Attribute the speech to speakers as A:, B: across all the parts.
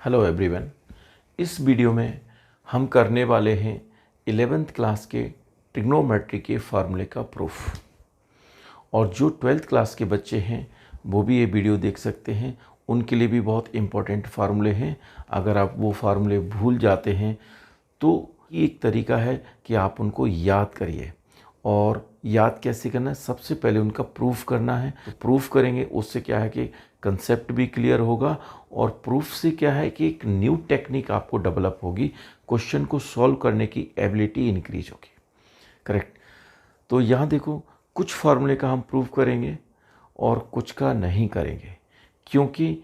A: Hello everyone. इस video में हम करने वाले हैं 11th क्लास के ट्रिग्नोमेट्री के फार्मूले का प्रूफ। और जो 12th क्लास के बच्चे हैं वो भी ये वीडियो देख सकते हैं, उनके लिए भी बहुत इम्पोर्टेंट फार्मूले हैं। अगर आप वो फार्मूले भूल जाते हैं तो एक तरीका है कि आप उनको याद करिए। और याद कैसे करना है, सबसे पहले उनका प्रूफ करना है। तो प्रूफ करेंगे, उससे क्या है कि कंसेप्ट भी क्लियर होगा, और प्रूफ से क्या है कि एक न्यू टेक्निक आपको डेवलप होगी, क्वेश्चन को सॉल्व करने की एबिलिटी इंक्रीज होगी। करेक्ट। तो यहाँ देखो, कुछ फार्मूले का हम प्रूफ करेंगे और कुछ का नहीं करेंगे, क्योंकि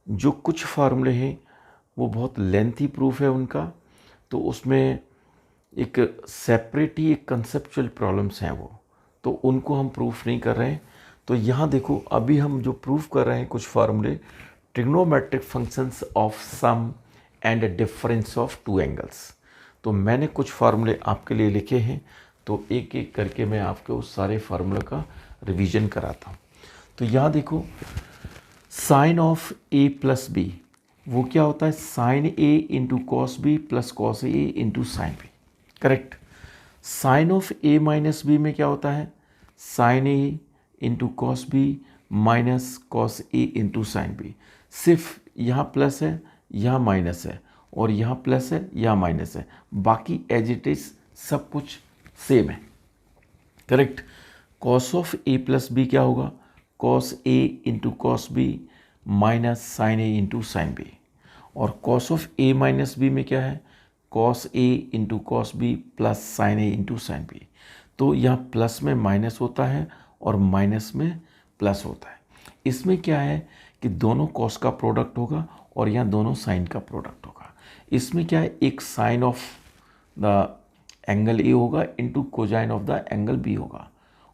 A: जो कुछ फार्मूले हैं वो बहुत लेंथी प्रूफ है उनका, तो उसमें एक सेपरेट ही एक कंसेप्चुअल प्रॉब्लम्स हैं वो, तो उनको हम प्रूफ नहीं कर रहे हैं। तो यहाँ देखो, अभी हम जो प्रूफ कर रहे हैं कुछ फार्मूले, trigonometric functions of sum and difference of two angles. तो मैंने कुछ फार्मूले आपके लिए लिखे हैं, तो एक एक करके मैं आपको उस सारे फार्मूले का रिवीजन कराता हूँ। तो यहाँ देखो, sine of A plus B, वो क्या होता है, sine A into cos B plus cos A into sine B. Correct. Sine of A minus B में क्या होता है, sine A into cos B minus cos A into sine B. सिर्फ यहाँ प्लस है, यहाँ माइनस है, और यहाँ प्लस है, यहाँ माइनस है, बाकी एज इट इज सब कुछ सेम है। Correct. Cos of A plus B क्या होगा, cos A into cos B minus sine A into sine B. और cos of A minus B में क्या है, cos A into cos B plus sine A into sine B. तो यहाँ plus में minus होता है और माइनस में प्लस होता है। इसमें क्या है कि दोनों कॉस का प्रोडक्ट होगा और यहाँ दोनों साइन का प्रोडक्ट होगा। इसमें क्या है, एक sine of the angle A होगा into cosine of the angle B होगा,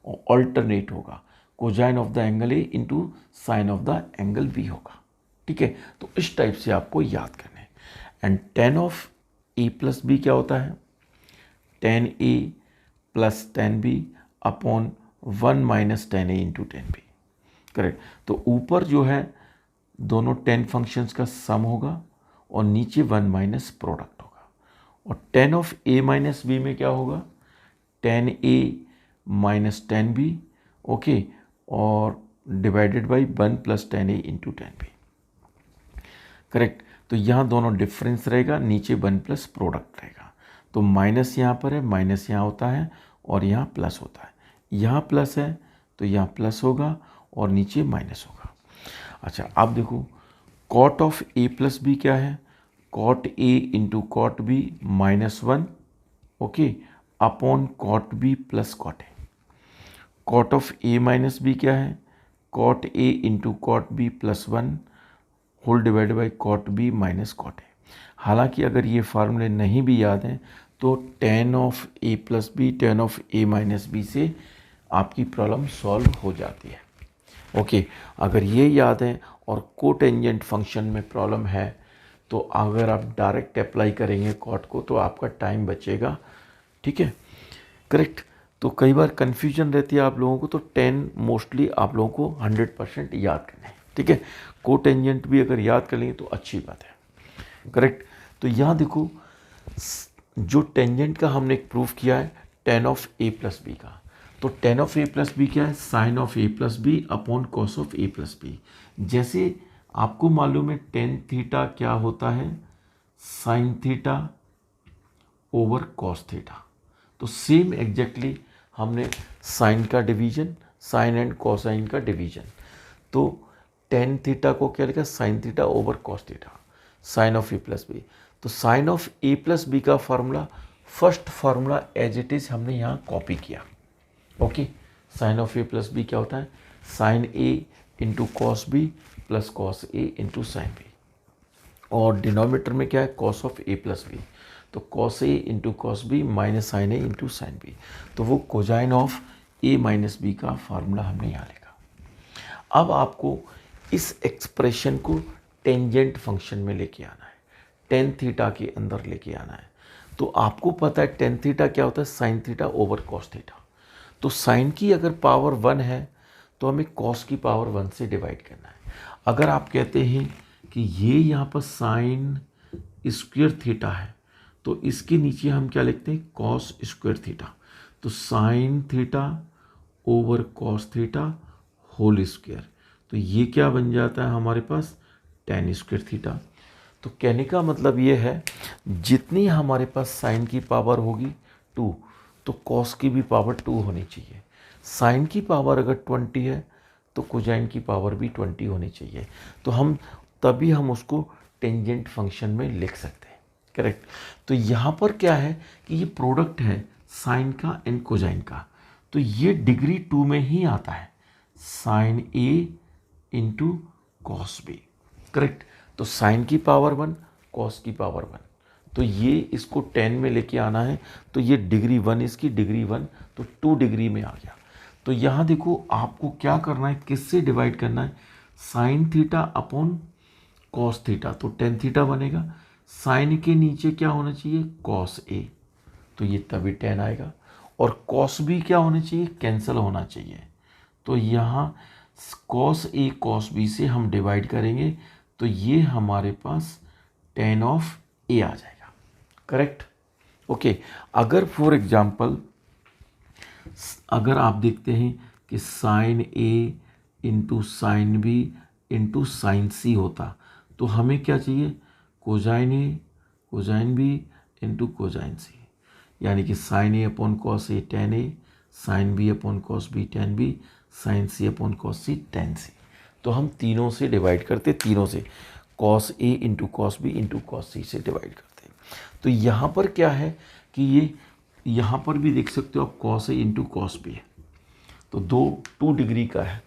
A: और ऑल्टरनेट होगा, cosine of the angle A into sine of the angle B होगा। ठीक है, तो इस टाइप से आपको याद करना है। And tan of A plus B क्या होता है, tan A plus tan B upon 1 minus tan A into tan B. Correct. तो ऊपर जो है दोनों 10 फंक्शंस का सम होगा और नीचे 1 माइनस प्रोडक्ट होगा। और tan of A minus B में क्या होगा, tan A minus tan B, okay, और divided by 1 plus tan A into tan B. Correct. तो यहाँ दोनों डिफरेंस रहेगा, नीचे 1 प्लस प्रोडक्ट रहेगा। तो माइनस यहाँ पर है, माइनस यहाँ होता है, और यहाँ प्लस होता है। यहाँ प्लस है तो यहाँ प्लस होगा और नीचे माइनस होगा। अच्छा, अब देखो, cot of A plus B क्या है, cot A into cot B minus 1, okay, upon cot B plus cot A. Cot of A minus B क्या है, cot A into cot B plus 1 whole divide by cot B minus cot A. हालांकि अगर ये फार्मूले नहीं भी याद हैं तो tan of A plus B, tan of A minus B से आपकी प्रॉब्लम सॉल्व हो जाती है। ओके, अगर ये याद है और कोटेंजेंट फंक्शन में प्रॉब्लम है तो अगर आप डायरेक्ट अप्लाई करेंगे कॉट को तो आपका टाइम बचेगा। ठीक है, करेक्ट। तो कई बार कन्फ्यूजन रहती है आप लोगों को, तो 10 मोस्टली आप लोगों को 100% याद करना है। ठीक है, कोटेंजेंट भी अगर याद कर लेंगे तो अच्छी बात है। करेक्ट। तो यहाँ देखो, जो टेंजेंट का हमने एक प्रूफ किया है tan of A plus B का, तो tan of A plus B क्या है, sine of A plus B upon cos of A plus B. जैसे आपको मालूम है टेन थीटा क्या होता है, sine theta over cos theta. तो सेम एग्जैक्टली हमने साइन का डिवीजन, साइन एंड कोसाइन का डिवीजन, तो टेन थीटा को क्या लिखा, sine theta over cos theta, sine of A plus B. तो sine of A plus B का formula, first formula as it is हमने यहाँ कॉपी किया। Okay, sine of A plus B क्या होता है, sine A into cos B plus cos A into sine B, और denominator में क्या है, cos of A plus B, तो cos A into cos B minus sine A into sine B. तो वो cosine of A minus B का formula हमने यहाँ लिखा। अब आपको इस एक्सप्रेशन को टेंजेंट फंक्शन में लेके आना है, टेन थीटा के अंदर लेके आना है। तो आपको पता है टेन थीटा क्या होता है, sine theta over cos theta. तो साइन की अगर पावर 1 है तो हमें कॉस की पावर 1 से डिवाइड करना है। अगर आप कहते हैं कि ये यहाँ पर साइन स्क्वायर थीटा है, तो इसके नीचे हम क्या लिखते हैं, कॉस स्क्वायर थीटा। तो sine theta over cos theta whole square, तो ये क्या बन जाता है हमारे पास, टेन स्क्वायर थीटा। तो कहने का मतलब ये है जितनी हमारे पास साइन की पावर होगी 2, तो कॉस की भी पावर 2 होनी चाहिए। साइन की पावर अगर 20 है तो कोसाइन की पावर भी 20 होनी चाहिए। तो तभी हम उसको टेंजेंट फंक्शन में लिख सकते हैं, करेक्ट। तो यहाँ पर क्या है कि ये प्रोडक्ट है साइन का एंड कोसाइन का, तो ये डिग्री 2 में ही आता है, sine A into cos B, correct. तो साइन की पावर 1, कॉस की पावर 1, तो ये इसको 10 में लेके आना है, तो ये डिग्री 1 इसकी डिग्री 1, तो 2 डिग्री में आ गया। तो यहाँ देखो आपको क्या करना है, किससे डिवाइड करना है, sine theta upon cos theta, तो टेन थीटा बनेगा। साइन के नीचे क्या होना चाहिए, कॉस ए, तो ये तभी 10 आएगा। और कॉस बी क्या होना चाहिए, कैंसिल होना चाहिए। तो यहाँ कॉस ए कॉस बी से हम डिवाइड करेंगे, तो ये हमारे पास टेन ऑफ ए आ जाएगा, करेक्ट। ओके, अगर फॉर एग्जांपल अगर आप देखते हैं कि sine A into sine B into sine C होता, तो हमें क्या चाहिए, cosine A cosine B into cosine C, यानी कि sine A upon cos A tan A, sine B upon cos B tan B, sine C upon cos C tan C. तो हम तीनों से डिवाइड करते, तीनों से cos A into cos B into cos सी से डिवाइड करते। तो यहाँ पर क्या है कि ये यहाँ पर भी देख सकते हो आप, cos A into cos B है, तो 2 डिग्री का है,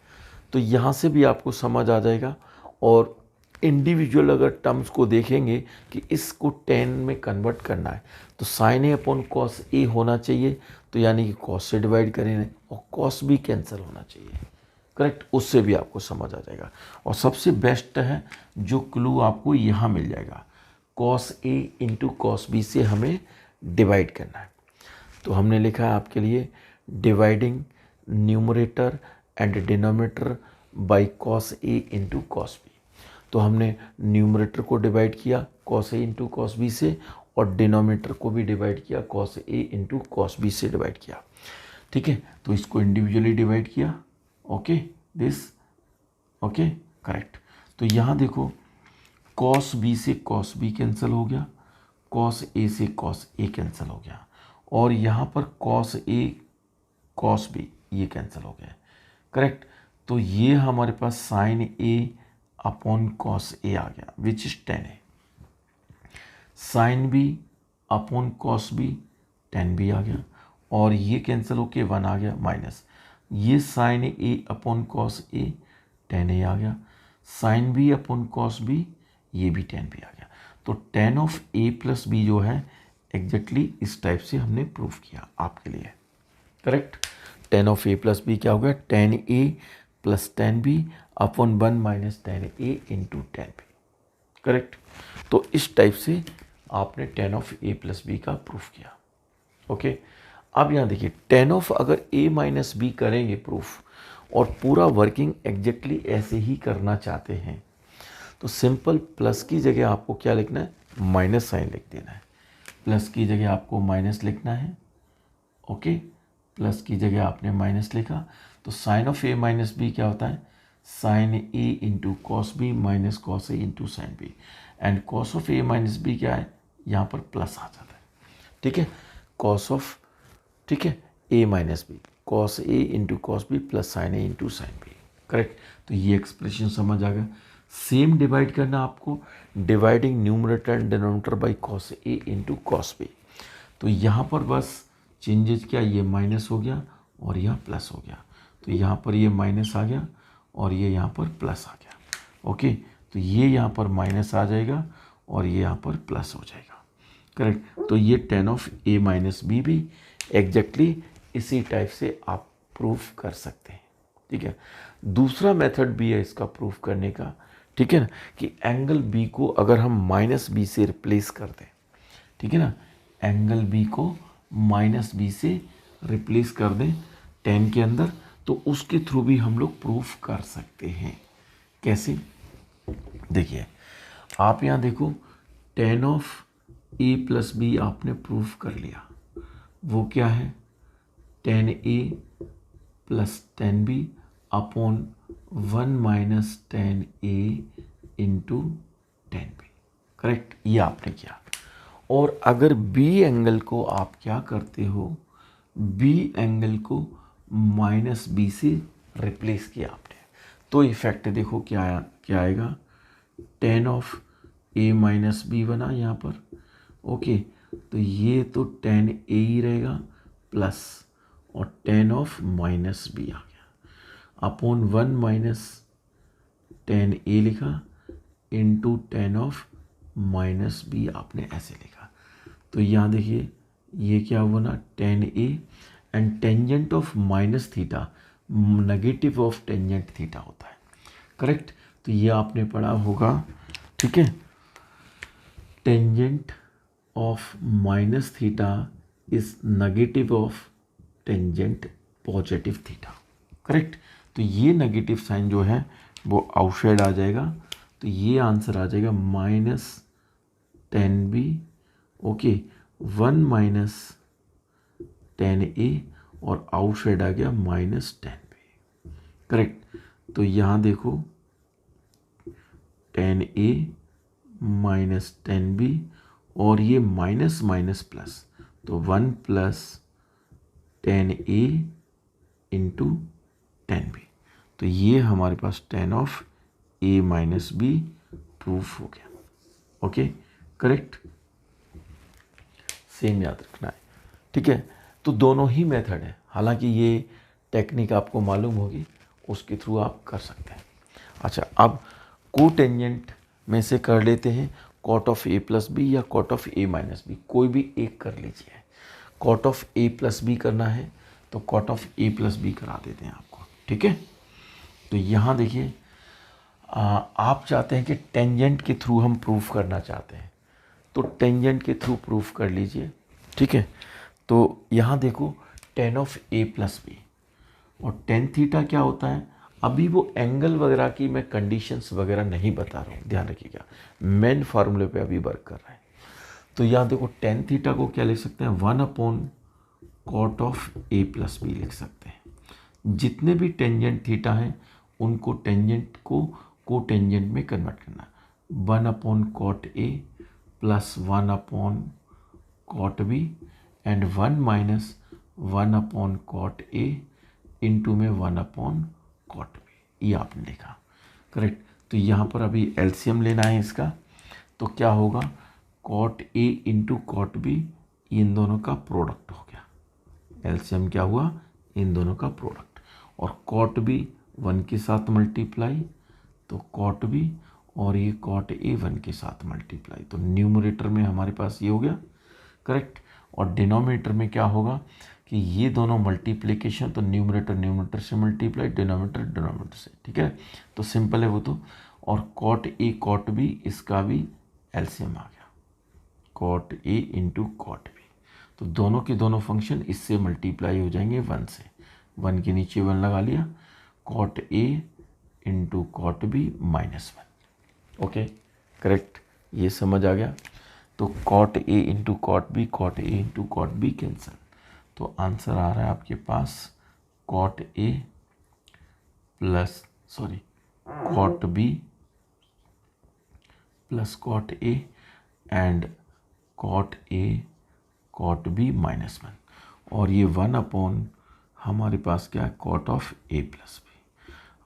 A: तो यहाँ से भी आपको समझ आ जाएगा। और इंडिविजुअल अगर टर्म्स को देखेंगे कि इसको 10 में कन्वर्ट करना है, तो साइन ए अपॉन कॉस ए होना चाहिए, तो यानी कि कॉस से डिवाइड करेंगे, और कॉस भी कैंसिल होना चाहिए, करेक्ट। उससे भी आपको समझ आ जाएगा। और सबसे बेस्ट है जो क्लू आपको यहाँ मिल जाएगा, cos A into cos B से हमें डिवाइड करना है। तो हमने लिखा है आपके लिए, dividing numerator and denominator by cos A into cos B. तो हमने न्यूमरेटर को डिवाइड किया cos A into cos B से, और डिनोमिनेटर को भी डिवाइड किया cos A into cos B से डिवाइड किया, ठीक है। तो इसको इंडिविजुअली डिवाइड किया, ओके दिस, ओके करेक्ट। तो यहाँ देखो कॉस बी से कॉस बी कैंसिल हो गया, कॉस ए से कॉस ए कैंसिल हो गया, और यहाँ पर कॉस ए कॉस बी ये कैंसिल हो गया, करेक्ट। तो ये हमारे पास sine A upon cos A आ गया, विच इज 10 है। Sine B upon cos B 10 B आ गया, और ये कैंसिल होके 1 आ गया माइनस, ये sine A upon cos A 10 A आ गया, sine B upon cos B ये भी 10 बी आ गया। तो 10 ऑफ ए प्लस बी जो है एग्जैक्टली इस टाइप से हमने प्रूफ किया आपके लिए, correct. 10 of A plus B क्या हो गया, 10 A plus 10 B upon 1 minus 10 A into 10 B, correct. तो इस टाइप से आपने 10 ऑफ ए प्लस बी का प्रूफ किया, ओके। अब यहाँ देखिए 10 ऑफ अगर ए माइनस बी करेंगे प्रूफ, और पूरा वर्किंग एग्जैक्टली ऐसे ही करना चाहते हैं, तो सिंपल प्लस की जगह आपको क्या लिखना है, माइनस साइन लिख देना है। प्लस की जगह आपको माइनस लिखना है, ओके। प्लस की जगह आपने माइनस लिखा, तो sine of A minus B क्या होता है, sine A into cos B minus cos A into sine B, and cos of A minus B क्या है, यहाँ पर प्लस आ जाता है, ठीक है। कॉस ऑफ, ठीक है, A minus B, cos A into cos B plus sine A into sine B, correct. तो ये एक्सप्रेशन समझ आ गया। सेम डिवाइड करना आपको, dividing numerator and denominator by cos A into cos B. तो यहाँ पर बस चेंजेस क्या, ये माइनस हो गया और यहाँ प्लस हो गया, तो यहाँ पर ये माइनस आ गया और ये यहाँ पर प्लस आ गया, ओके। तो ये यहाँ पर माइनस आ जाएगा और ये यहाँ पर प्लस हो जाएगा, करेक्ट। तो ये 10 ऑफ ए माइनस बी भी एग्जैक्टली इसी टाइप से आप प्रूफ कर सकते हैं, ठीक है। दूसरा मेथड भी है इसका प्रूफ करने का, ठीक है ना, कि एंगल बी को अगर हम माइनस बी से रिप्लेस कर दें, ठीक है ना, एंगल बी को माइनस बी से रिप्लेस कर दें 10 के अंदर, तो उसके थ्रू भी हम लोग प्रूफ कर सकते हैं। कैसे, देखिए आप यहाँ देखो tan of a plus B आपने प्रूफ कर लिया। वो क्या है? tan a plus tan b upon 1 minus tan a into tan b। Correct, ये आपने किया। और अगर बी एंगल को आप क्या करते हो, बी एंगल को माइनस बी से रिप्लेस किया आपने, तो इफेक्ट देखो क्या आएगा, tan of a minus B बना यहाँ पर। ओके, तो ये तो tan a ही रहेगा प्लस और tan ऑफ माइनस बी आ गया अपॉन 1 माइनस tan a लिखा into tan of minus B आपने ऐसे लिखा। तो यहाँ देखिए ये क्या हुआ ना, tan a and tangent of minus theta negative of tangent theta होता है। करेक्ट, तो ये आपने पढ़ा होगा। ठीक है, tangent of minus theta is negative of tangent positive theta. Correct, तो ये नेगेटिव साइन जो है वो आउटसाइड आ जाएगा, तो ये आंसर आ जाएगा minus tan b। Okay, 1 minus tan a और आउटसाइड आ गया माइनस tan b। करेक्ट, तो यहाँ देखो tan a minus tan b और ये माइनस माइनस प्लस, तो 1 plus tan a into tan b। तो ये हमारे पास tan of a minus b proof हो गया। ओके, करेक्ट, सेम याद रखना है। ठीक है, तो दोनों ही मेथड है, हालांकि ये टेक्निक आपको मालूम होगी, उसके थ्रू आप कर सकते हैं। अच्छा, अब कोटेंजेंट में से कर लेते हैं cot of a plus B या cot of a minus B, कोई भी एक कर लीजिए। Cot of a plus B करना है तो cot of a plus B करा देते हैं आपको। ठीक है, तो यहाँ देखिए आप चाहते हैं कि टेंजेंट के थ्रू हम प्रूफ करना चाहते हैं, तो टेंजेंट के थ्रू प्रूफ कर लीजिए। ठीक है, तो यहाँ देखो tan of a plus B और tan थीटा क्या होता है, अभी वो एंगल वगैरह की मैं कंडीशंस वगैरह नहीं बता रहा हूँ, ध्यान रखिएगा, मेन फार्मूले पे अभी वर्क कर रहा है। तो यहाँ देखो tan थीटा को क्या लिख सकते हैं, 1 upon cot of a plus B लिख सकते हैं। जितने भी टेंजेंट थीटा हैं उनको टेंजेंट को कोटेंजेंट में कन्वर्ट करना, 1 upon cot a plus 1 upon cot b and 1 minus 1 upon cot a into में 1 अपॉन कॉट b, ये आपने लिखा। करेक्ट, तो यहाँ पर अभी एलसीएम लेना है इसका, तो क्या होगा, cot a into cot b, इन दोनों का प्रोडक्ट हो गया। एलसीएम क्या हुआ, इन दोनों का प्रोडक्ट, और कॉट b 1 के साथ मल्टीप्लाई, तो कॉट b और ये कॉट a 1 के साथ मल्टीप्लाई, तो न्यूमरेटर में हमारे पास ये हो गया। करेक्ट, और डिनोमिनेटर में क्या होगा कि ये दोनों मल्टीप्लिकेशन, तो न्यूमरेटर से मल्टीप्लाई, डिनोमिनेटर से। ठीक है, तो सिंपल है वो तो, और कॉट a कॉट b इसका भी एलसीएम आ गया, cot a into cot b, तो दोनों के दोनों फंक्शन इससे मल्टीप्लाई हो जाएंगे 1 से, 1 के नीचे 1 लगा लिया, cot a into cot b minus 1। Okay, correct, ये समझ आ गया। तो cot a into cot b, cot a into cot b cancel, तो आंसर आ रहा है आपके पास cot a plus cot b plus cot a and cot a cot b minus 1, और ये 1 अपॉन हमारे पास क्या है, cot of a plus b।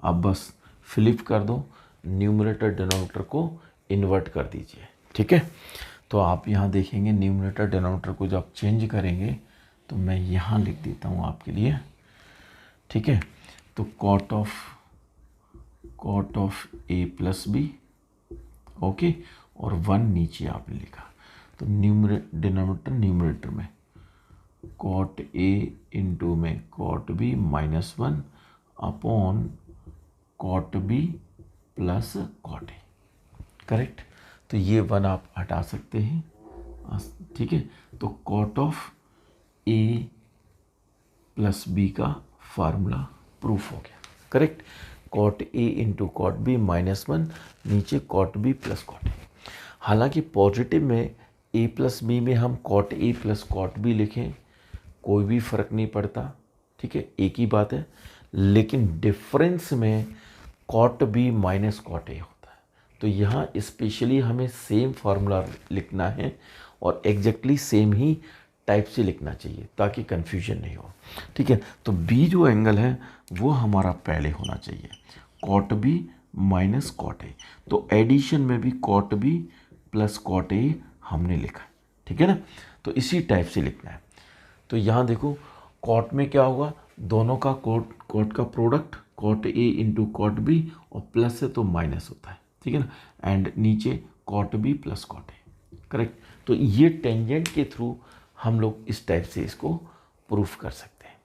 A: अब बस फ्लिप कर दो, न्यूमरेटर डिनोमिनेटर को इन्वर्ट कर दीजिए। ठीक है, तो आप यहाँ देखेंगे न्यूमरेटर डिनोमिनेटर को जब चेंज करेंगे, तो मैं यहाँ लिख देता हूँ आपके लिए। ठीक है, तो cot of a plus B, okay, और 1 नीचे आपने लिखा, तो डिनोमिनेटर न्यूमरेटर में कॉट a इंटू में cot b minus 1 upon cot b plus cot a। Correct, तो ये 1 आप हटा सकते हैं। ठीक है, तो cot of a plus b का फार्मूला प्रूफ हो गया। Correct, cot a into cot b minus 1, नीचे cot b plus cot a। हालांकि पॉजिटिव में a प्लस बी में हम cot A plus cot B लिखें कोई भी फ़र्क नहीं पड़ता, ठीक है, एक ही बात है। लेकिन डिफरेंस में cot B minus cot A होता है। तो यहाँ स्पेशली हमें सेम फार्मूला लिखना है और एग्जैक्टली सेम ही टाइप से लिखना चाहिए ताकि कन्फ्यूजन नहीं हो, ठीक है। तो बी जो एंगल है वो हमारा पहले होना चाहिए, cot B minus cot A. तो एडिशन में भी cot B plus cot A हमने लिखा है, ठीक है ना। तो इसी टाइप से लिखना है। तो यहाँ देखो कॉट में क्या होगा, दोनों का कॉट का product cot A into cot B, और प्लस है तो माइनस होता है, ठीक है ना। एंड नीचे cot B plus cot A, correct. तो ये टेंजेंट के थ्रू हम लोग इस टाइप से इसको प्रूफ कर सकते हैं।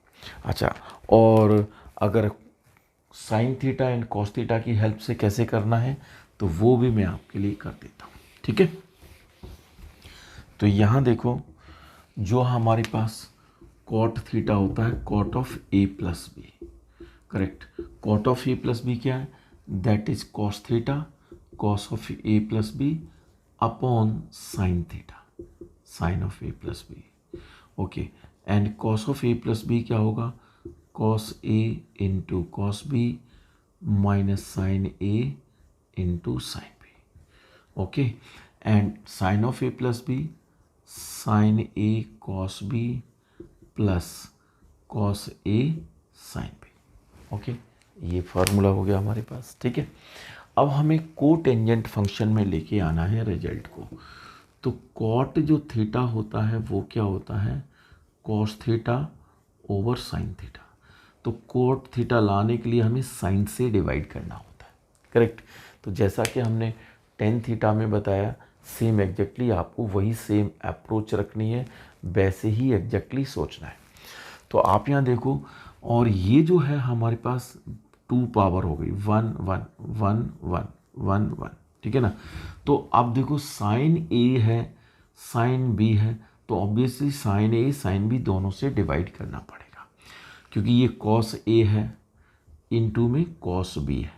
A: अच्छा, और अगर sine theta and cos theta की हेल्प से कैसे करना है तो वो भी मैं आपके लिए कर देता हूँ, ठीक है। तो यहाँ देखो जो हमारे पास कॉट थीटा होता है cot of A plus B, correct. Cot of A plus B क्या है, that is cos theta cos of A plus B upon sine theta sine of A plus B, okay. And cos of A plus B क्या होगा, cos A into cos B minus sine A into sine B, okay. And sine of A plus B sine A cos B plus cos A sine B, okay. ये formula हो गया हमारे पास, ठीक है। अब हमें कोटेंजेंट फंक्शन में लेके आना है रिजल्ट को। तो कॉट जो थीटा होता है वो क्या होता है, cos theta over sine theta. तो कोट थीटा लाने के लिए हमें साइन से डिवाइड करना होता है, करेक्ट। तो जैसा कि हमने टेन थीटा में बताया, सेम एग्जैक्टली आपको वही सेम अप्रोच रखनी है, वैसे ही एग्जैक्टली सोचना है। तो आप यहाँ देखो, और ये जो है हमारे पास 2 पावर हो गई 1 1 1 1 1 1, ठीक है ना। तो अब देखो साइन ए है साइन बी है, तो obviously sign A sine B दोनों से डिवाइड करना पड़ेगा, क्योंकि ये कॉस ए है इनटू में कॉस बी है,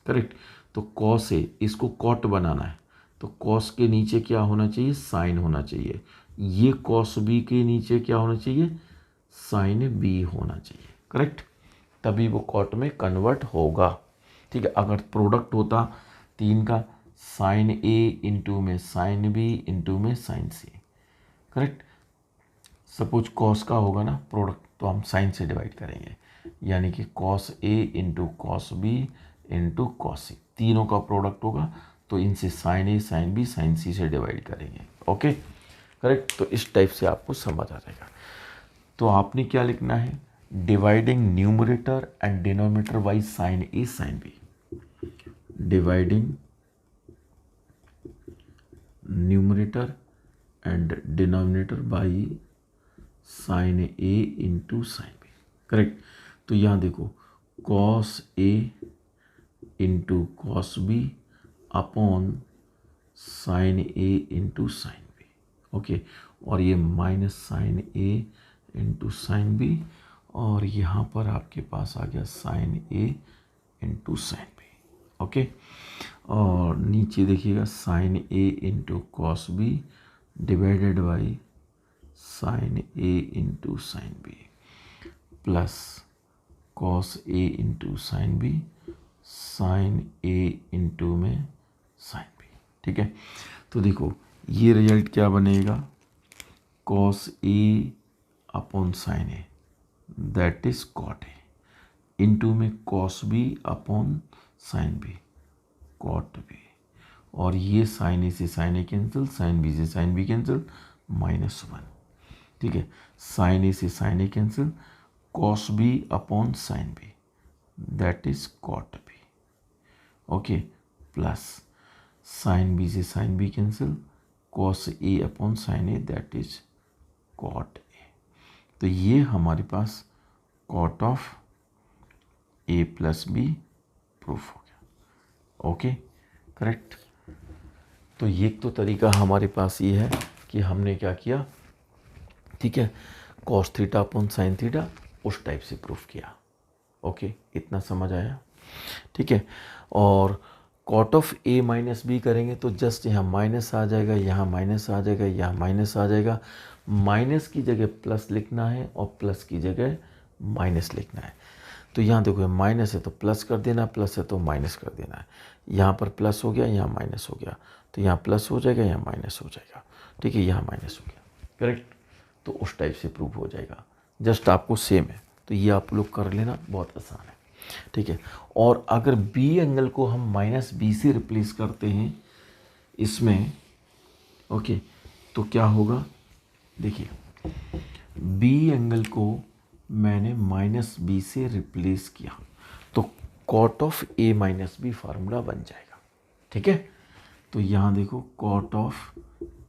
A: करेक्ट। तो कॉस ए इसको कॉट बनाना है, तो कॉस के नीचे क्या होना चाहिए, साइन होना चाहिए। ये कॉस बी के नीचे क्या होना चाहिए, साइन बी होना चाहिए, करेक्ट। तभी वो कॉट में कन्वर्ट होगा, ठीक है। अगर प्रोडक्ट होता 3 का, साइन ए इंटू में साइन बी इंटू में साइन सी, करेक्ट। सपोज कॉस का होगा ना प्रोडक्ट, तो हम साइन से डिवाइड करेंगे, यानी कि cos A into cos B into cos C, तीनों का प्रोडक्ट होगा, तो इनसे sine A sine B sine C से डिवाइड करेंगे, ओके, करेक्ट। तो इस टाइप से आपको समझ आ जाएगा। तो आपने क्या लिखना है, dividing numerator and denominator by sine A sine B, dividing numerator and denominator by sine A into sine B, correct. तो यहाँ देखो cos A into cos B upon sine A into sine B, okay. और ये minus sine A into sine B, और यहाँ पर आपके पास आ गया sine A into sine B, okay. और नीचे देखिएगा sine A into cos B divided by sine A into sine B plus cos A into sine B sine A into में साइन बी, ठीक है। तो देखो ये रिजल्ट क्या बनेगा, cos A upon sine A that is cot A into में cos B upon sine B cot B, और ये साइन ए से sine A cancel, sine B से साइन बी कैंसिल, -1, ठीक है। साइन ए से sine A cancel, cos B upon sine B that is cot B, okay, plus sine B से sine B cancel, cos A upon sine A that is cot A. तो ये हमारे पास cot of A plus B proof हो गया, okay, correct. तो ये तो तरीका हमारे पास ये है कि हमने क्या किया, ठीक है, cos theta upon sine theta उस टाइप से प्रूफ किया, ओके, इतना समझ आया, ठीक है। और cot of A minus B करेंगे तो जस्ट यहाँ माइनस आ जाएगा, यहाँ माइनस आ जाएगा, यहाँ माइनस आ जाएगा। माइनस की जगह प्लस लिखना है और प्लस की जगह माइनस लिखना है। तो यहाँ देखो माइनस है तो प्लस कर देना, प्लस है तो माइनस कर देना है। यहाँ पर प्लस हो गया, यहाँ माइनस हो गया, तो यहाँ प्लस हो जाएगा, यहाँ माइनस हो जाएगा। ठीक है, यहाँ माइनस हो गया, करेक्ट। तो उस टाइप से प्रूफ हो जाएगा, जस्ट आपको सेम है। तो ये आप लोग कर लेना, बहुत आसान है। ठीक है, और अगर बी एंगल को हम माइनस बी से रिप्लेस करते हैं इसमें, ओके, तो क्या होगा, देखिए बी एंगल को मैंने माइनस बी से रिप्लेस किया तो cot of A minus B formula बन जाएगा। ठीक है, तो यहाँ देखो कॉट ऑफ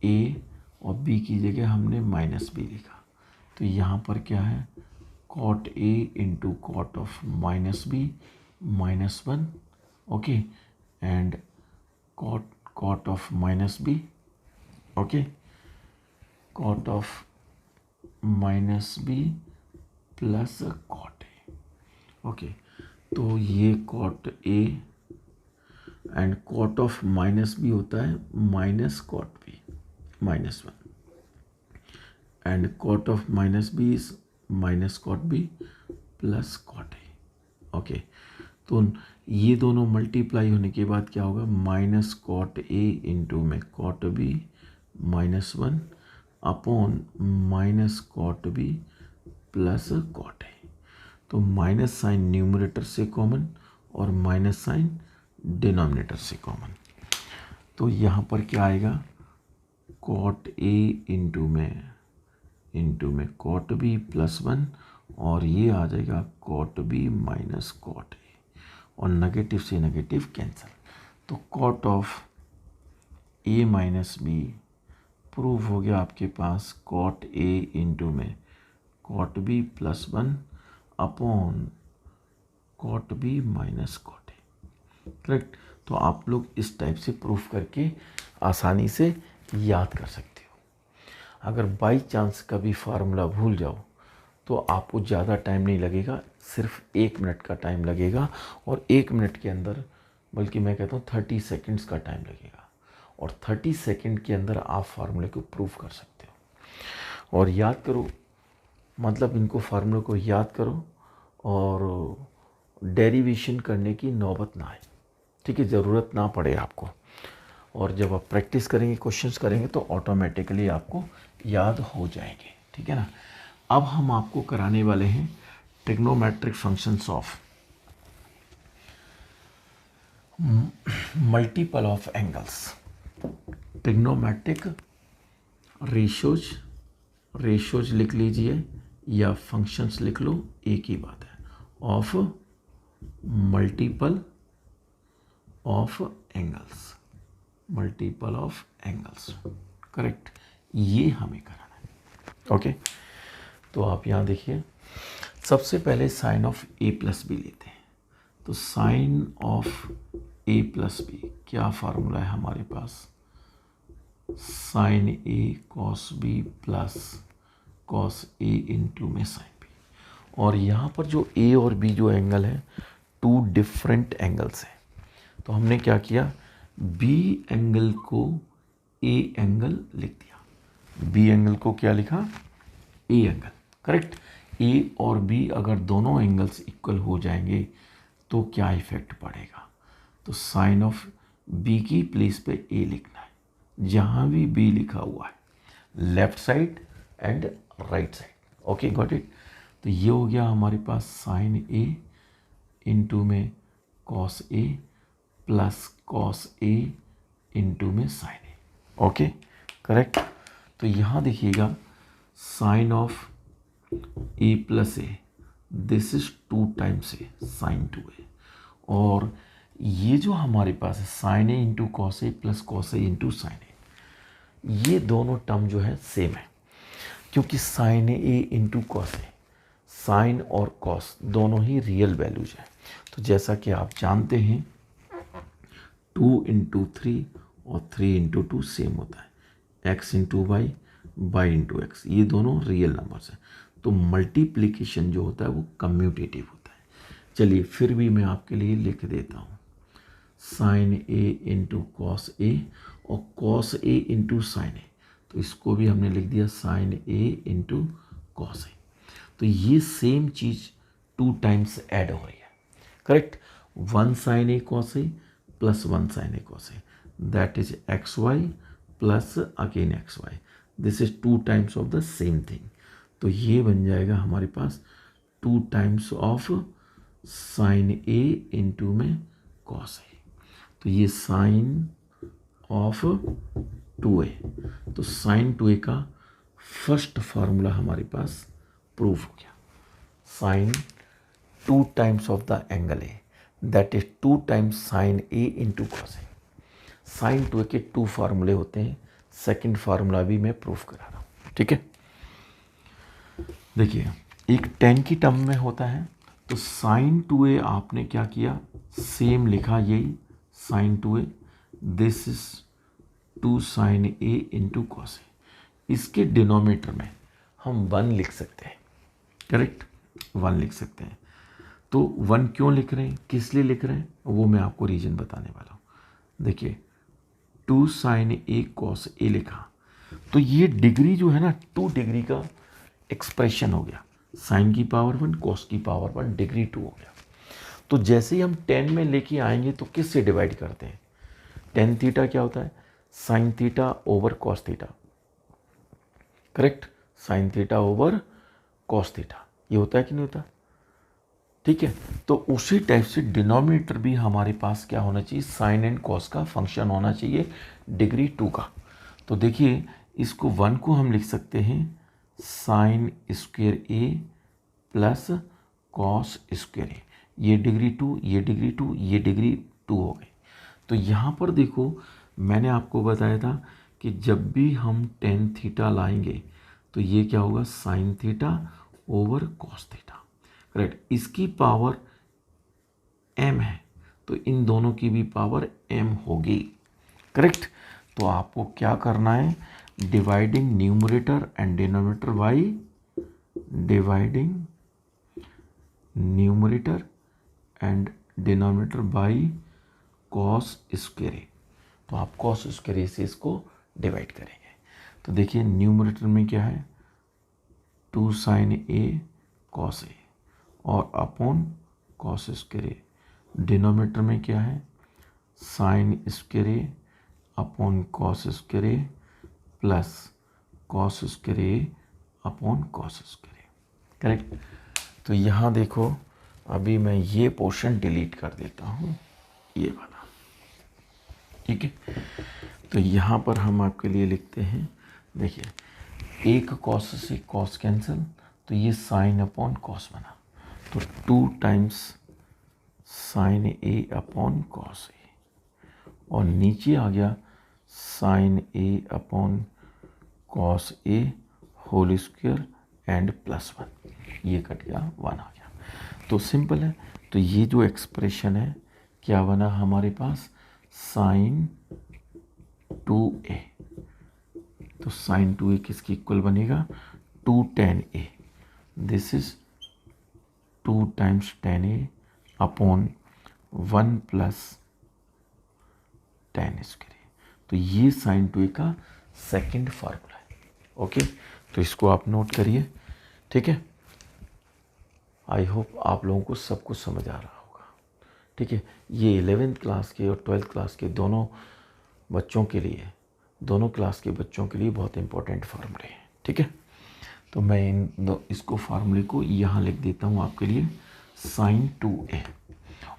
A: ए और बी की जगह हमने माइनस बी लिखा, तो यहाँ पर क्या है, cot A into cot of minus B minus 1, okay, and cot of minus B, okay, cot of minus B plus cot A, okay. तो ये cot A and cot of minus B होता है minus cot B minus 1, and cot of minus B is minus cot B plus cot A, okay. तो ये दोनों multiply होने के बाद क्या होगा, माइनस कॉट ए इंटू में cot B minus 1 upon minus cot B plus cot A. तो माइनस साइन न्यूमरेटर से कॉमन और माइनस साइन डिनोमिनेटर से कॉमन। तो यहाँ पर क्या आएगा, कॉट ए इंटू में कॉट बी प्लस 1 और ये आ जाएगा cot B minus cot A, और नेगेटिव से नेगेटिव कैंसिल। तो cot of A minus B prove हो गया आपके पास कॉट ए इंटू में cot B plus 1 upon cot B minus cot A, correct. तो आप लोग इस टाइप से प्रूफ करके आसानी से याद कर सकते हो। अगर बाई चांस कभी फार्मूला भूल जाओ तो आपको ज़्यादा टाइम नहीं लगेगा, सिर्फ 1 मिनट का टाइम लगेगा, और 1 मिनट के अंदर, बल्कि मैं कहता हूँ 30 सेकंड्स का टाइम लगेगा, और 30 सेकंड के अंदर आप फार्मूले को प्रूफ कर सकते हो। और याद करो, मतलब इनको फार्मूले को याद करो और डेरिवेशन करने की नौबत ना आए, ठीक है, ज़रूरत ना पड़े आपको। और जब आप प्रैक्टिस करेंगे, क्वेश्चंस करेंगे तो ऑटोमेटिकली आपको याद हो जाएंगे, ठीक है ना। अब हम आपको कराने वाले हैं trigonometric functions of multiple of angles. Trigonometric ratios लिख लीजिए या फंक्शंस लिख लो, एक ही बात है, of multiple of angles, correct. ये हमें कराना है, ओके। तो आप यहाँ देखिए, सबसे पहले sine of A plus B लेते हैं। तो sine of A plus B क्या फार्मूला है हमारे पास, sine A cos B plus cos A into में साइन बी। और यहाँ पर जो ए और बी जो एंगल है, 2 डिफरेंट एंगल्स हैं। तो हमने क्या किया, बी एंगल को ए एंगल लिख दिया, बी एंगल को क्या लिखा, ए एंगल, करेक्ट। ए और बी अगर दोनों एंगल्स इक्वल हो जाएंगे तो क्या इफेक्ट पड़ेगा, तो साइन ऑफ बी की प्लेस पे ए लिखना है, जहाँ भी बी लिखा हुआ है, left side and right side, okay, got it. तो ये हो गया हमारे पास साइन ए इंटू में cos A plus cos A into में साइन ए, ओके, करेक्ट। तो यहाँ देखिएगा sine of A plus A, this is 2 times A sine 2a, और ये जो हमारे पास है sine A into cos A plus cos A into sine A, ये दोनों टर्म जो है सेम है, क्योंकि sign A into cos A, sign और कॉस दोनों ही रियल वैल्यूज हैं। तो जैसा कि आप जानते हैं 2 इंटू 3 और 3 इंटू 2 सेम होता है, x into Y, Y into X, ये दोनों रियल नंबर्स हैं। तो मल्टीप्लिकेशन जो होता है वो कम्यूटेटिव होता है। चलिए फिर भी मैं आपके लिए लिख देता हूँ, sign A into cos A और कॉस ए इंटू साइन ए, तो इसको भी हमने लिख दिया sign A into cos A. तो ये सेम चीज़ 2 टाइम्स ऐड हो रही है, correct. 1 sine A cos A plus 1 sine A cos A, that is X Y plus again X Y, this is 2 times of the same thing. तो ये बन जाएगा हमारे पास 2 times of sine A into में कॉस ए। तो ये sign of 2a, तो साइन 2a का फर्स्ट फार्मूला हमारे पास प्रूव हो गया। Sine 2 times of the angle A, that is 2 times sine A into cos A. Sine 2a के 2 फार्मूले होते हैं, सेकंड फार्मूला भी मैं प्रूफ करा रहा हूँ, ठीक है। देखिए एक tan की टर्म में होता है, तो साइन 2a आपने क्या किया, सेम लिखा यही sine 2a, this is 2 sine A into cos A. इसके डिनोमिनेटर में हम 1 लिख सकते हैं, करेक्ट, 1 लिख सकते हैं। तो 1 क्यों लिख रहे हैं, किस लिए लिख रहे हैं, वो मैं आपको रीजन बताने वाला हूँ। देखिए 2 साइन ए कॉस ए लिखा, तो ये डिग्री जो है ना 2 डिग्री का एक्सप्रेशन हो गया, साइन की पावर 1 कॉस की पावर 1 डिग्री 2 हो गया। तो जैसे ही हम 10 में लेके आएंगे तो किस से डिवाइड करते हैं, टेन थीटा क्या होता है, sine theta over cos theta, correct, sign theta over cos theta, ये होता है कि नहीं होता, ठीक है। तो उसी टाइप से डिनोमिनेटर भी हमारे पास क्या होना चाहिए, साइन एंड कॉस का फंक्शन होना चाहिए डिग्री 2 का। तो देखिए इसको 1 को हम लिख सकते हैं sign square A plus cos square A, ये डिग्री 2, ये डिग्री 2, ये डिग्री 2 हो गई। तो यहाँ पर देखो मैंने आपको बताया था कि जब भी हम टेन थीटा लाएंगे तो ये क्या होगा, sign theta over cos theta, correct. इसकी पावर m है, तो इन दोनों की भी पावर m होगी, करेक्ट। तो आपको क्या करना है, dividing numerator and denominator by dividing numerator and denominator by cos square A. तो आप कॉस स्क्वायर ए से इसको डिवाइड करेंगे। तो देखिए न्यूमरेटर में क्या है, 2 साइन ए कॉस ए और अपॉन कॉस स्क्वायर ए। डिनोमिनेटर में क्या है, sign square A upon cos square A plus cos square A upon cos square A, correct. तो यहाँ देखो अभी मैं ये पोर्शन डिलीट कर देता हूँ, ये वाला, ठीक है। तो यहाँ पर हम आपके लिए लिखते हैं, देखिए एक कॉस से कॉस कैंसिल, तो ये साइन अपॉन कॉस बना, तो 2 times sine A upon cos A, और नीचे आ गया sine A upon cos A whole square and plus 1, ये कट गया 1 आ गया। तो सिंपल है, तो ये जो एक्सप्रेशन है क्या बना हमारे पास, साइन 2a, तो साइन 2a किसके इक्वल बनेगा, 2 tan a, this is 2 times tan a upon 1 plus tan square A. तो ये साइन 2a का सेकंड फार्मूला है, ओके। तो इसको आप नोट करिए, ठीक है। आई होप आप लोगों को सब कुछ समझ आ रहा होगा, ठीक है। ये 11th क्लास के और 12th क्लास के दोनों बच्चों के लिए, दोनों क्लास के बच्चों के लिए बहुत इंपॉर्टेंट फार्मूले हैं, ठीक है। तो मैं इसको फार्मूले को यहाँ लिख देता हूँ आपके लिए, साइन 2a,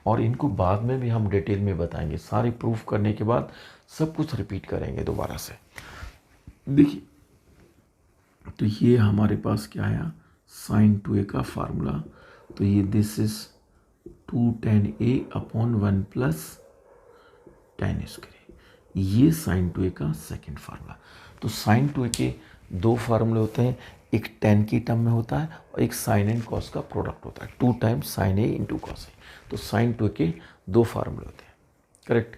A: और इनको बाद में भी हम डिटेल में बताएंगे, सारे प्रूफ करने के बाद सब कुछ रिपीट करेंगे दोबारा से। देखिए तो ये हमारे पास क्या आया, साइन 2a का फार्मूला, तो ये this is 2 tan a upon 1 plus tan square, ये साइन 2a का सेकंड फार्मूला। तो साइन 2a के 2 फार्मूले होते हैं, एक tan की टर्म में होता है और एक साइन एंड कॉस का प्रोडक्ट होता है, 2 times sine A into cos A. तो साइन 2a के 2 फार्मूले होते हैं, करेक्ट।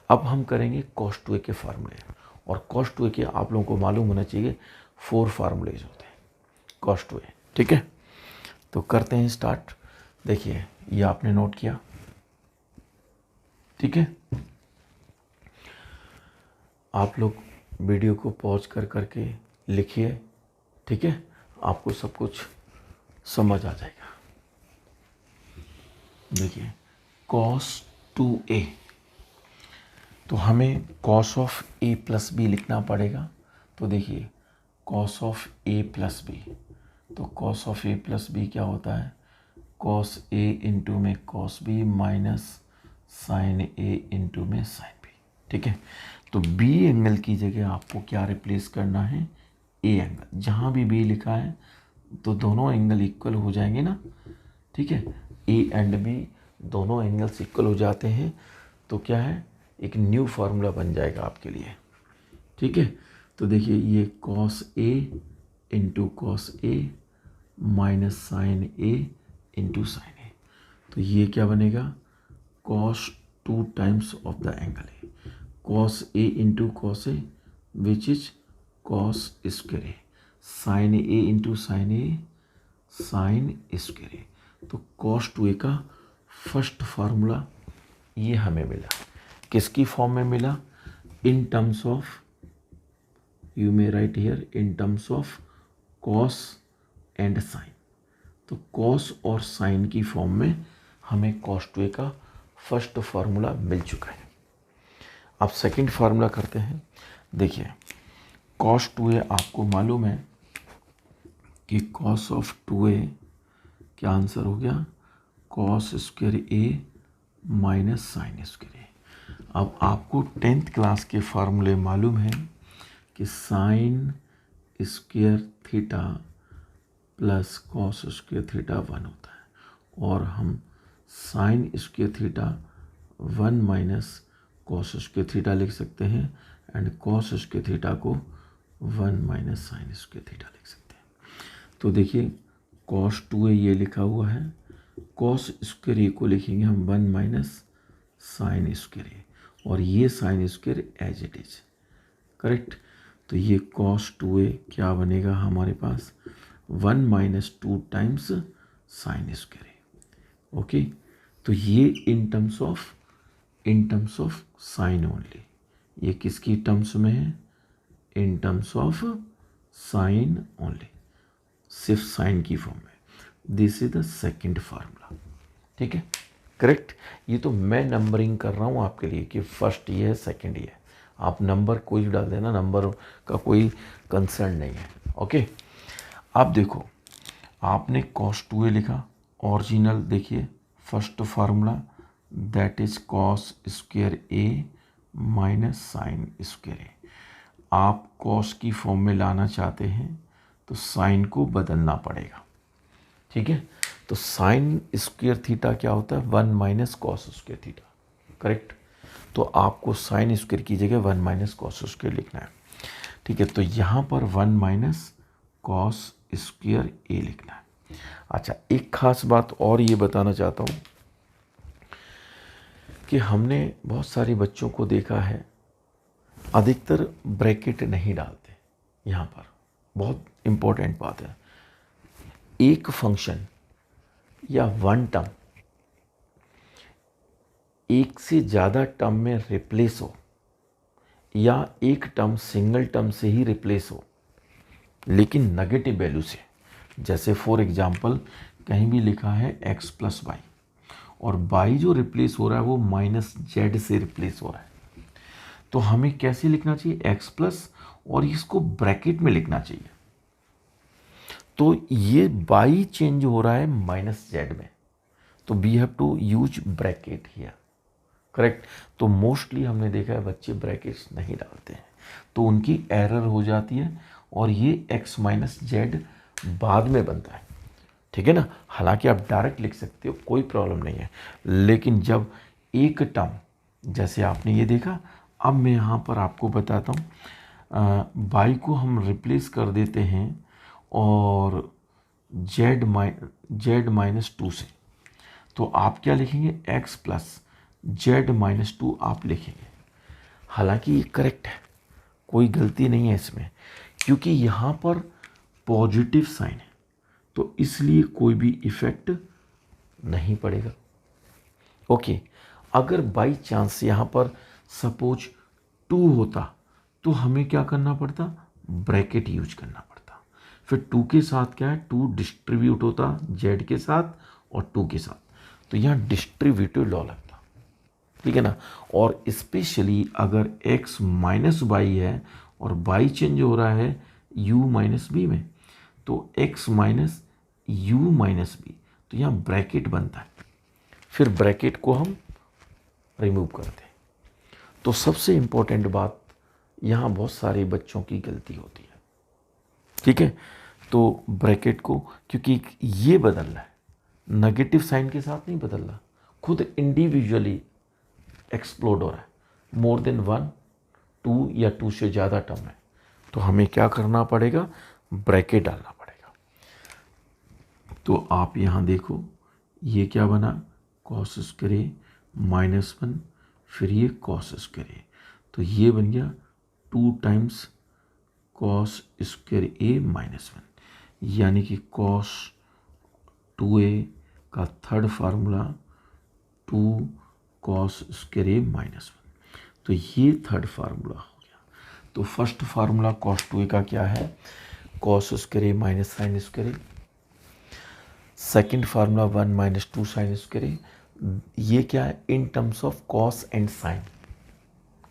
A: अब हम करेंगे कॉस 2a के फार्मूले, और कॉस 2a के आप लोगों को मालूम होना चाहिए 4 फार्मूलेज होते हैं कॉस 2a, ठीक है। तो करते हैं स्टार्ट। देखिए ये आपने नोट किया, ठीक है। आप लोग वीडियो को पॉज कर करके लिखिए, ठीक है, आपको सब कुछ समझ आ जाएगा। देखिए cos 2a, तो हमें cos of a plus B लिखना पड़ेगा। तो देखिए cos of a plus B, तो cos of a plus B क्या होता है, cos a इंटू में cos b minus sine a into में साइन b, ठीक है। तो b एंगल की जगह आपको क्या रिप्लेस करना है, a एंगल। जहाँ भी b लिखा है तो दोनों एंगल इक्वल हो जाएंगे ना, ठीक है। a एंड b दोनों एंगल्स इक्वल हो जाते हैं, तो क्या है, एक न्यू फार्मूला बन जाएगा आपके लिए, ठीक है। तो देखिए ये cos a into cos a minus sine a into sine a, तो ये क्या बनेगा, cos 2 times of the angle a, cos a into cos a which is cos square a, sine a into sine a sine square a। तो cos 2a का first formula ये हमें मिला। किसकी फॉर्म में मिला, in terms of, you may write here in terms of cos and sine. तो cos और साइन की फॉर्म में हमें cos 2a का फर्स्ट फार्मूला मिल चुका है। अब सेकंड फार्मूला करते हैं। देखिए cos 2a आपको मालूम है कि cos ऑफ 2a क्या आंसर हो गया, cos square a minus sine square a। अब आपको 10th क्लास के फार्मूले मालूम है कि sine square theta plus cos square theta 1 होता है, और हम sine square theta 1 minus cos square theta लिख सकते हैं, एंड कॉस स्क्वायर थीटा को 1 माइनस साइन स्क्वायर थीटा लिख सकते हैं। तो देखिए cos 2a ये लिखा हुआ है, cos स्क्वायर ए को लिखेंगे हम 1 माइनस साइन स्क्वायर ए, और ये sine square as it is, correct. तो ये cos 2a क्या बनेगा हमारे पास, 1 minus 2 times sine square A, okay. तो ये in terms of sine only, ये किसकी टर्म्स में है, in terms of sine only, सिर्फ साइन की फॉर्म में। This is the second formula, ठीक है, करेक्ट। ये तो मैं नंबरिंग कर रहा हूँ आपके लिए कि फर्स्ट ये है सेकंड ये है, आप नंबर कोई डाल देना, नंबर का कोई कंसर्न नहीं है, ओके। अब देखो आपने cos 2a लिखा, ओरिजिनल देखिए first formula that is cos square a minus sine square a। आप cos की फॉर्म में लाना चाहते हैं तो साइन को बदलना पड़ेगा, ठीक है। तो साइन स्क्वायर थीटा क्या होता है, 1 minus cos square theta, correct. तो आपको साइन स्क्वायर की जगह 1 माइनस कॉस स्क्वायर लिखना है, ठीक है। तो यहाँ पर 1 माइनस कॉस स्क्वायर ए लिखना है। अच्छा एक खास बात और ये बताना चाहता हूँ कि हमने बहुत सारे बच्चों को देखा है अधिकतर ब्रैकेट नहीं डालते। यहाँ पर बहुत इम्पोर्टेंट बात है, एक फंक्शन या वन टर्म एक से ज़्यादा टर्म में रिप्लेस हो, या एक टर्म सिंगल टर्म से ही रिप्लेस हो लेकिन नेगेटिव वैल्यू से, जैसे फॉर एग्जांपल कहीं भी लिखा है x प्लस वाई, और y जो रिप्लेस हो रहा है वो माइनस जेड से रिप्लेस हो रहा है, तो हमें कैसे लिखना चाहिए, x प्लस, और इसको ब्रैकेट में लिखना चाहिए। तो ये y चेंज हो रहा है माइनस जेड में, तो we have to use bracket here, correct. तो मोस्टली हमने देखा है बच्चे ब्रैकेट्स नहीं डालते हैं, तो उनकी एरर हो जाती है, और ये x माइनस जेड बाद में बनता है, ठीक है ना। हालांकि आप डायरेक्ट लिख सकते हो, कोई प्रॉब्लम नहीं है, लेकिन जब एक टर्म जैसे आपने ये देखा, अब मैं यहाँ पर आपको बताता हूँ, y को हम रिप्लेस कर देते हैं और जेड माइनस 2 से, तो आप क्या लिखेंगे, x प्लस जेड माइनस 2 आप लिखेंगे। हालांकि ये करेक्ट है, कोई गलती नहीं है इसमें, क्योंकि यहाँ पर पॉजिटिव साइन है, तो इसलिए कोई भी इफेक्ट नहीं पड़ेगा, ओके। अगर बाई चांस यहाँ पर सपोज 2 होता तो हमें क्या करना पड़ता, ब्रैकेट यूज करना पड़ता। फिर 2 के साथ क्या है, 2 डिस्ट्रीब्यूट होता z के साथ और 2 के साथ, तो यहाँ डिस्ट्रीब्यूटिव लॉ लगता, ठीक है ना। और स्पेशली अगर x माइनस वाई है और y चेंज हो रहा है u माइनस बी में, तो x minus U minus B, तो यहाँ ब्रैकेट बनता है। फिर ब्रैकेट को हम रिमूव करते हैं। तो सबसे इंपॉर्टेंट बात, यहाँ बहुत सारे बच्चों की गलती होती है, ठीक है। तो ब्रैकेट को, क्योंकि ये बदल रहा है, नेगेटिव साइन के साथ नहीं बदल रहा, खुद इंडिविजुअली एक्सप्लोड हो रहा है, मोर देन 1, 2 या 2 से ज़्यादा टर्म है, तो हमें क्या करना पड़ेगा, ब्रैकेट डालना पड़ेगा। तो आप यहाँ देखो, ये क्या बना, कॉस स्क्वायर -1, फिर ये कॉस स्क्वायर, तो ये बन गया 2 टाइम्स कॉस स्क्वायर ए -1, यानी कि कॉस 2a का थर्ड फार्मूला 2 कॉस स्क्वायर ए -1, तो ये थर्ड फार्मूला हो गया। तो फर्स्ट फार्मूला कॉस 2a का क्या है, cos square A minus sine square A. Second formula 1 - 2 sine square A, ये क्या है, in terms of cos and sine,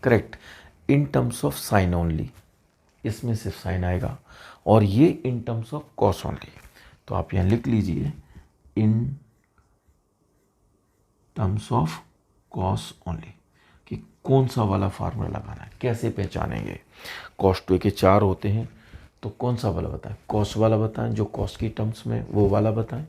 A: correct, in terms of sine only, इसमें सिर्फ साइन आएगा, और ये in terms of cos only. तो आप यहाँ लिख लीजिए in terms of cos only, कि कौन सा वाला फार्मूला लगाना है, कैसे पहचानेंगे। कॉस 2 के 4 होते हैं, तो कौन सा वाला बताएं, कॉस वाला बताएं जो कॉस की टर्म्स में वो वाला बताएं,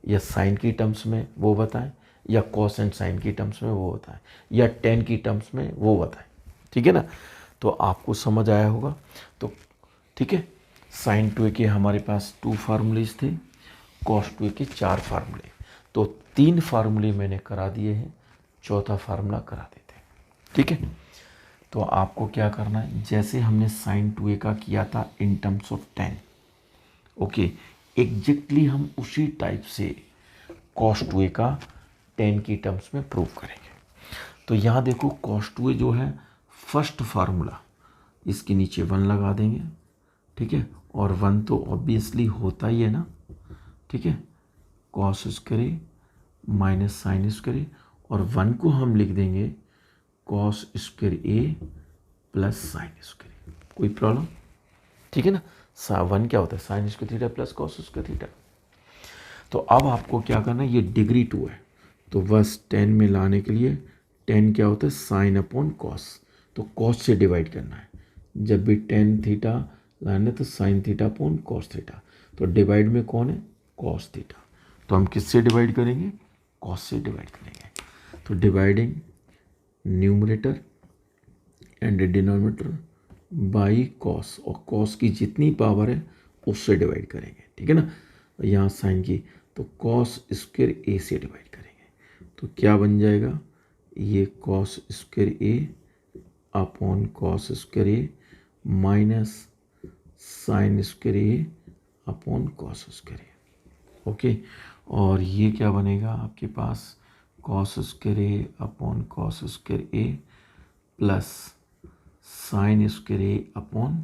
A: या साइन की टर्म्स में वो बताएं, या कॉस एंड साइन की टर्म्स में वो बताएं, या टेन की टर्म्स में वो बताएं, ठीक है ना। तो आपको समझ आया होगा। तो ठीक है, साइन 2 के हमारे पास 2 फार्मूलेज थे, कॉस 2 के 4 फार्मूले, तो 3 फार्मूले मैंने करा दिए हैं, चौथा फार्मूला करा देते हैं, ठीक है। तो आपको क्या करना है, जैसे हमने साइन 2a का किया था इन टर्म्स ऑफ 10, ओके, एग्जैक्टली हम उसी टाइप से कॉस 2a का 10 की टर्म्स में प्रूव करेंगे। तो यहाँ देखो कॉस 2a जो है फर्स्ट फार्मूला, इसके नीचे 1 लगा देंगे, ठीक है, और 1 तो ऑब्वियसली होता ही है ना, ठीक है, cos square minus sine square, और 1 को हम लिख देंगे cos square A plus sine square, कोई प्रॉब्लम, ठीक है ना। 1 क्या होता है, sine square theta plus cos square theta. तो अब आपको क्या करना है, ये डिग्री 2 है, तो बस 10 में लाने के लिए 10 क्या होता है, साइन अपॉन कॉस, तो कॉस से डिवाइड करना है, जब भी 10 थीटा लाने तो sine theta upon cos theta, तो डिवाइड में कौन है, कॉस थीटा, तो हम किससे डिवाइड करेंगे, कॉस से डिवाइड करेंगे। तो dividing numerator and denominator by cos, और कॉस की जितनी पावर है उससे डिवाइड करेंगे, ठीक है ना। यहाँ साइन की, तो कॉस स्क्वायर ए से डिवाइड करेंगे, तो क्या बन जाएगा, ये cos square A upon cos square A minus sine square A upon cos square A, okay. और ये क्या बनेगा आपके पास, cos square A upon cos square A plus sine square A upon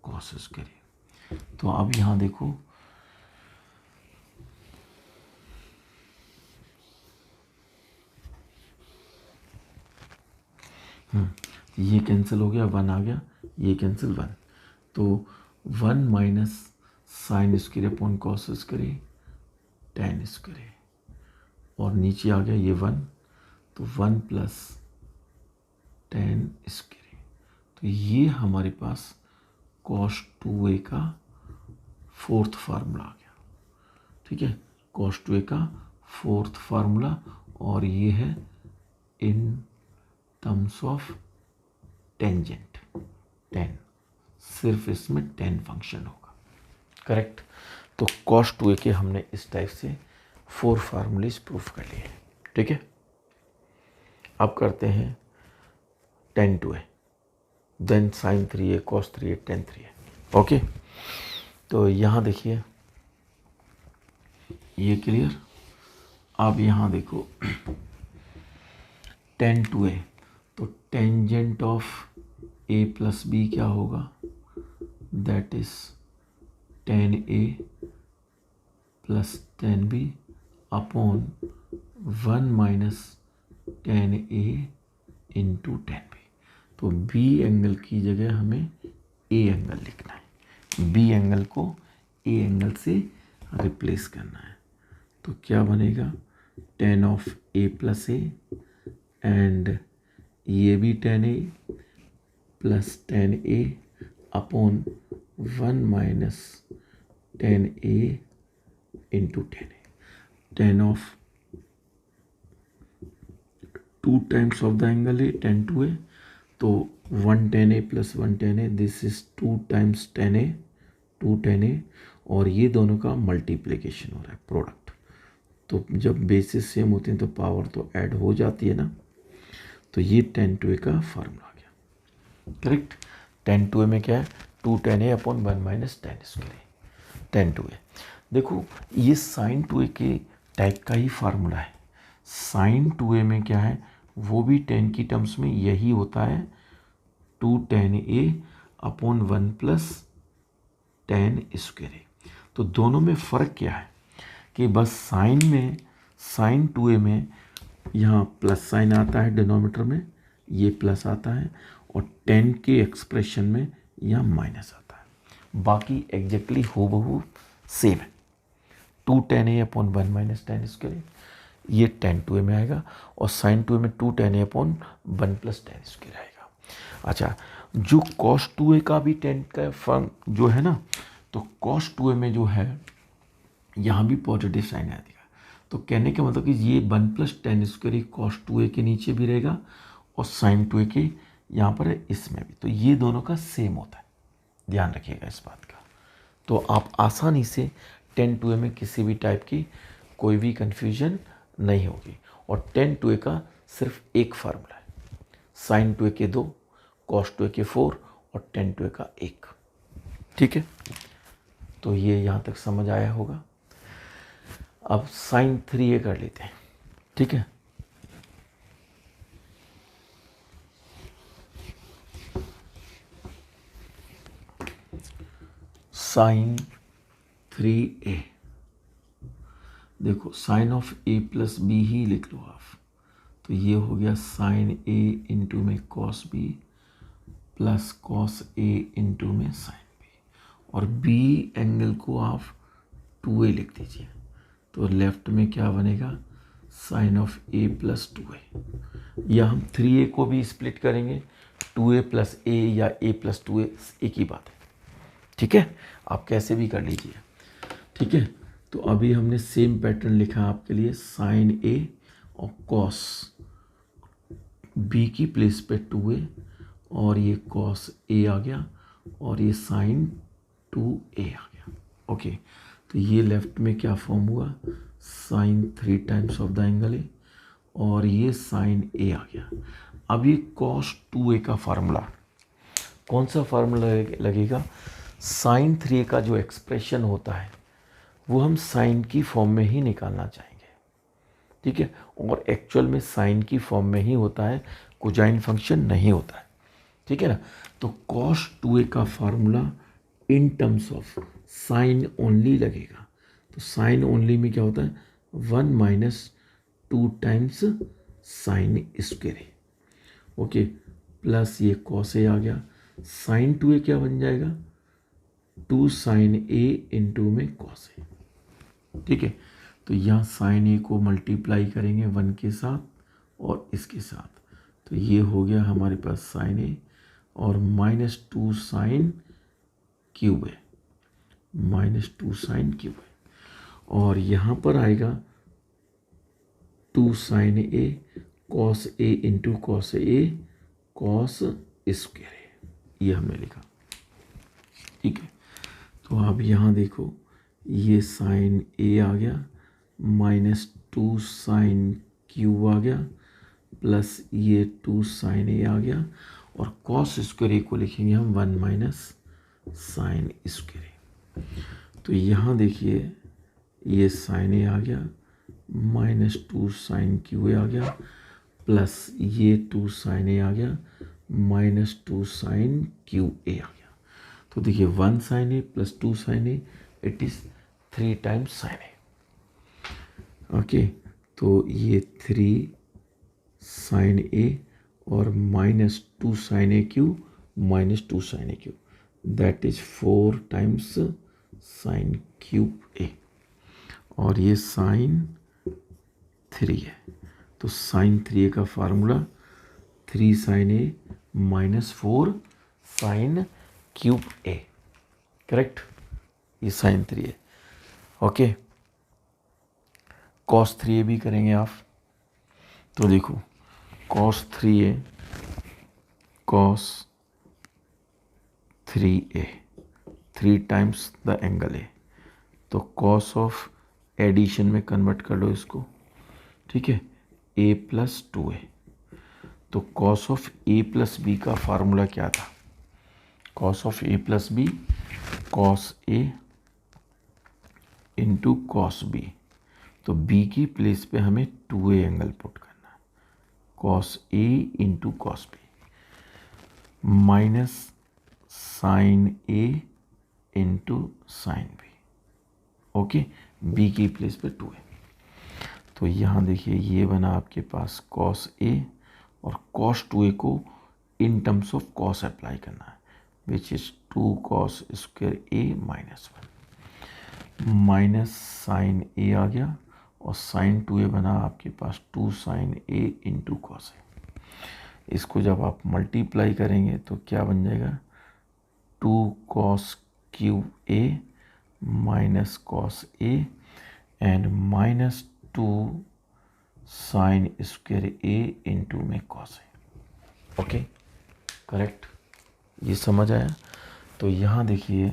A: cos square A. तो अब यहाँ देखो, ये कैंसिल हो गया, 1 आ गया, ये कैंसिल 1, तो 1 minus sine square upon cos square ten square, और नीचे आ गया ये 1, तो 1 प्लस टेन स्क्वायर, तो ये हमारे पास कॉस 2a का फोर्थ फार्मूला आ गया, ठीक है, कॉस 2a का फोर्थ फार्मूला, और ये है इन टर्म्स ऑफ टेंजेंट 10, सिर्फ इसमें 10 फंक्शन होगा, करेक्ट। तो कॉस 2a के हमने इस टाइप से 4 फार्मूलेज प्रूफ कर लिए, ठीक है। अब करते हैं tan 2a, then sine 3a, cos 3a, tan 3a, okay. तो यहाँ देखिए, ये क्लियर। अब यहाँ देखो tan 2a, तो tangent of A plus B क्या होगा, that is tan A plus tan B upon 1 minus tan A into tan B। तो B एंगल की जगह हमें A एंगल लिखना है, B एंगल को A एंगल से रिप्लेस करना है। तो क्या बनेगा, tan of A plus A and ये भी tan A plus tan A upon 1 minus tan A into tan A। tan of 2 times of the angle A tan 2A, तो 1 tan A plus 1 tan A, this is 2 times tan A, 2 tan A, और ये दोनों का multiplication हो रहा है, product. तो जब बेसिस सेम होते हैं तो पावर तो ऐड हो जाती है ना। तो ये tan 2A का फार्मूला आ गया, करेक्ट। tan 2A में क्या है, 2 tan A upon 1 minus tan square tan 2A। देखो ये sin 2A के टाइप का ही फार्मूला है। sin 2A में क्या है, वो भी tan की टर्म्स में यही होता है, 2 tan A upon 1 plus tan square A। तो दोनों में फ़र्क क्या है कि बस साइन में, sin 2A में यहाँ प्लस साइन आता है डिनोमिनेटर में, ये प्लस आता है, और tan के एक्सप्रेशन में यहाँ माइनस आता है। बाकी एग्जैक्टली हूबहू सेम है, 2 tan A upon 1 minus tan square, ये tan 2A में आएगा, और sin 2A में 2 tan A upon 1 plus tan square आएगा। अच्छा, जो cos 2A का भी tan का फॉर्म जो है ना, तो cos 2A में जो है यहाँ भी पॉजिटिव साइन आएगा। तो कहने का मतलब कि ये 1 plus tan square cos 2A के नीचे भी रहेगा, और sin 2A के यहाँ पर है, इसमें भी। तो ये दोनों का सेम होता है, ध्यान रखिएगा इस बात का। तो आप आसानी से tan 2A में किसी भी टाइप की कोई भी कन्फ्यूजन नहीं होगी। और tan 2A का सिर्फ एक फार्मूला है, sin 2A के 2, cos 2A के 4 और tan 2A का 1। ठीक है, तो ये यहाँ तक समझ आया होगा। अब sin 3A कर लेते हैं, ठीक है। sin 3A, देखो sine of A plus B ही लिख लो आप। तो ये हो गया sin A इंटू में cos B plus cos A into में sin B, और B एंगल को आप 2A लिख दीजिए। तो लेफ्ट में क्या बनेगा, sine of A plus 2A, या हम 3A को भी स्प्लिट करेंगे, 2A प्लस A या A प्लस 2A, एक ही बात है। ठीक है, आप कैसे भी कर लीजिए। ठीक है, तो अभी हमने सेम पैटर्न लिखा आपके लिए, साइन A और कॉस B की प्लेस पे 2A, और ये कॉस A आ गया, और ये साइन 2A आ गया। ओके, तो ये लेफ्ट में क्या फॉर्म हुआ, sine 3 times of the angle A, और ये साइन A आ गया। अब ये कॉस 2A का फार्मूला, कौन सा फार्मूला लगेगा, साइन 3A का जो एक्सप्रेशन होता है वो हम साइन की फॉर्म में ही निकालना चाहेंगे। ठीक है, और एक्चुअल में साइन की फॉर्म में ही होता है, कोजाइन फंक्शन नहीं होता है। ठीक है ना, तो cos 2A का formula in terms of sine only लगेगा। तो साइन ओनली में क्या होता है, 1 minus 2 times sine square. Okay, plus ये cos A आ गया, साइन 2A क्या बन जाएगा, 2 साइन A इंटू में cos A। ठीक है, तो यहाँ साइन A को मल्टीप्लाई करेंगे 1 के साथ और इसके साथ, तो ये हो गया हमारे पास साइन A, और माइनस 2 साइन क्यूब है, माइनस 2 साइन क्यूब है, और यहाँ पर आएगा 2 sine A cos A into cos A cos square है, ये हमने लिखा। ठीक है, तो आप यहाँ देखो, ये साइन A आ गया, माइनस 2 साइन क्यूब आ गया, प्लस ये 2 साइन A आ गया, और कॉस स्क्वायर A को लिखेंगे हम 1 माइनस साइन स्क्वायर A। तो यहाँ देखिए, ये साइन A आ गया, माइनस 2 साइन क्यू A आ गया, प्लस ये 2 साइन A आ गया, -2 साइन क्यू ए आ गया। तो देखिए 1 sine A plus 2 sine A, it is 3 times sine A. Okay, तो ये 3 साइन ए और -2 sine A cube -2 sine A cube, that is 4 times sine cube A. और ये साइन 3 है, तो साइन 3 का formula 3 sine A -4 sine cube A, correct. ये sine 3 है। ओके, कॉस 3a भी करेंगे आप। तो देखो cos 3a, cos 3a, 3 times the angle A. तो कॉस ऑफ एडिशन में कन्वर्ट कर लो इसको, ठीक है, a प्लस 2a। तो cos of a plus B का फार्मूला क्या था? Cos of a plus B, cos a into cos B. तो b की प्लेस पे हमें 2a एंगल पुट करना है, cos a into cos B minus sine a into sine B. Okay, b की प्लेस पे 2a। तो यहाँ देखिए ये बना आपके पास कॉस a, और कॉस 2a को in terms of cos apply करना है, which is 2 cos square a minus 1 minus sine a आ गया, और साइन 2a बना आपके पास 2 sine a into cos a। इसको जब आप मल्टीप्लाई करेंगे तो क्या बन जाएगा? 2 cos cube a minus cos a and minus 2 sine square a into में कॉस a। ओके, करेक्ट, ये समझ आया? तो यहाँ देखिए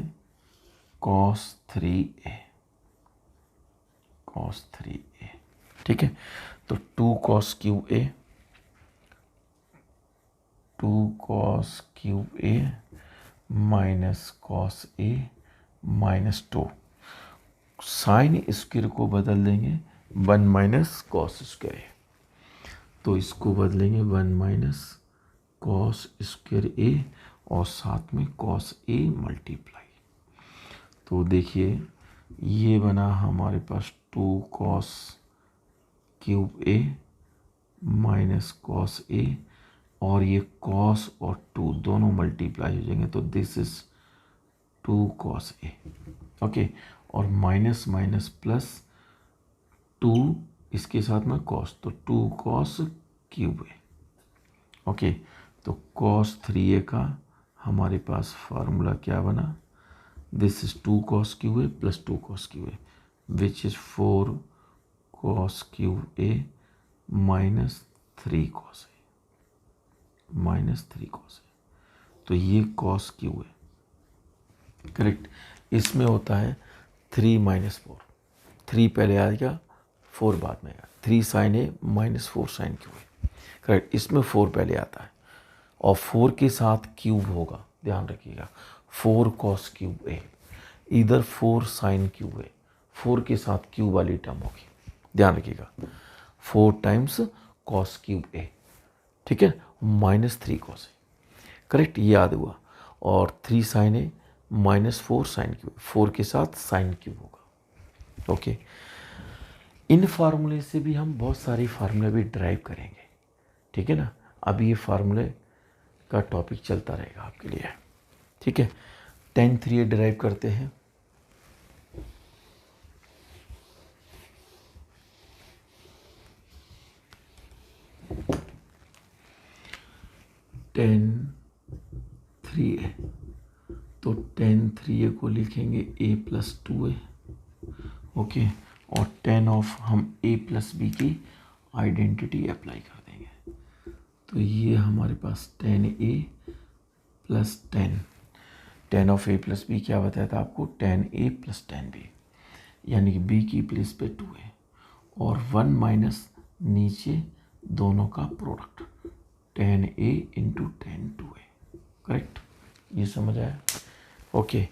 A: कॉस 3a, कॉस 3a, ठीक है। तो 2 cos cube a, 2 cos cube a minus cos a minus 2, sine square को बदल देंगे 1 माइनस कॉस स्क्वायर, तो इसको बदलेंगे 1 माइनस कॉस स्क्वायर a और साथ में कॉस a मल्टीप्लाई। तो देखिए ये बना हमारे पास 2 cos cube a minus cos a, और ये कॉस और 2 दोनों मल्टीप्लाई हो जाएंगे, तो this is 2 cos a। Okay, और माइनस माइनस प्लस 2 इसके साथ में कॉस, तो 2 कॉस क्यूब a। ओके, तो कॉस 3a का हमारे पास फार्मूला क्या बना? This is 2 cos cube a plus 2 cos cube a, which is 4 cos cube a minus 3 cos a, minus 3 cos a। तो ये कॉस क्यूब है, करेक्ट। इसमें होता है 3 माइनस 4, 3 पहले आएगा 4 बाद में आएगा, 3 साइन ए माइनस 4 साइन क्यूब है, करेक्ट। इसमें 4 पहले आता है और 4 के साथ क्यूब होगा, ध्यान रखिएगा, 4 कॉस क्यूब ए, इधर 4 साइन क्यूब है, 4 के साथ क्यूब वाली टर्म होगी, ध्यान रखिएगा, 4 टाइम्स कॉस क्यूब ए, ठीक है, माइनस 3 कॉस ए, करेक्ट, ये याद हुआ। और 3 साइन ए माइनस 4 साइन क्यूब, 4 के साथ साइन क्यूब होगा। ओके, इन फार्मूले से भी हम बहुत सारी फार्मूले भी ड्राइव करेंगे, ठीक है ना। अभी ये फार्मूले का टॉपिक चलता रहेगा आपके लिए, ठीक है। tan 3a ड्राइव करते हैं। tan 3a, तो tan 3a को लिखेंगे a प्लस 2a, ओके, और tan ऑफ हम a प्लस बी की आइडेंटिटी अप्लाई कर देंगे। तो ये हमारे पास tan a plus tan of a plus B क्या बताया था आपको? tan a plus tan b, यानी कि b की प्लेस पे 2a और 1 माइनस नीचे दोनों का product, tan a into tan 2a, correct, ये समझ आया? ओके,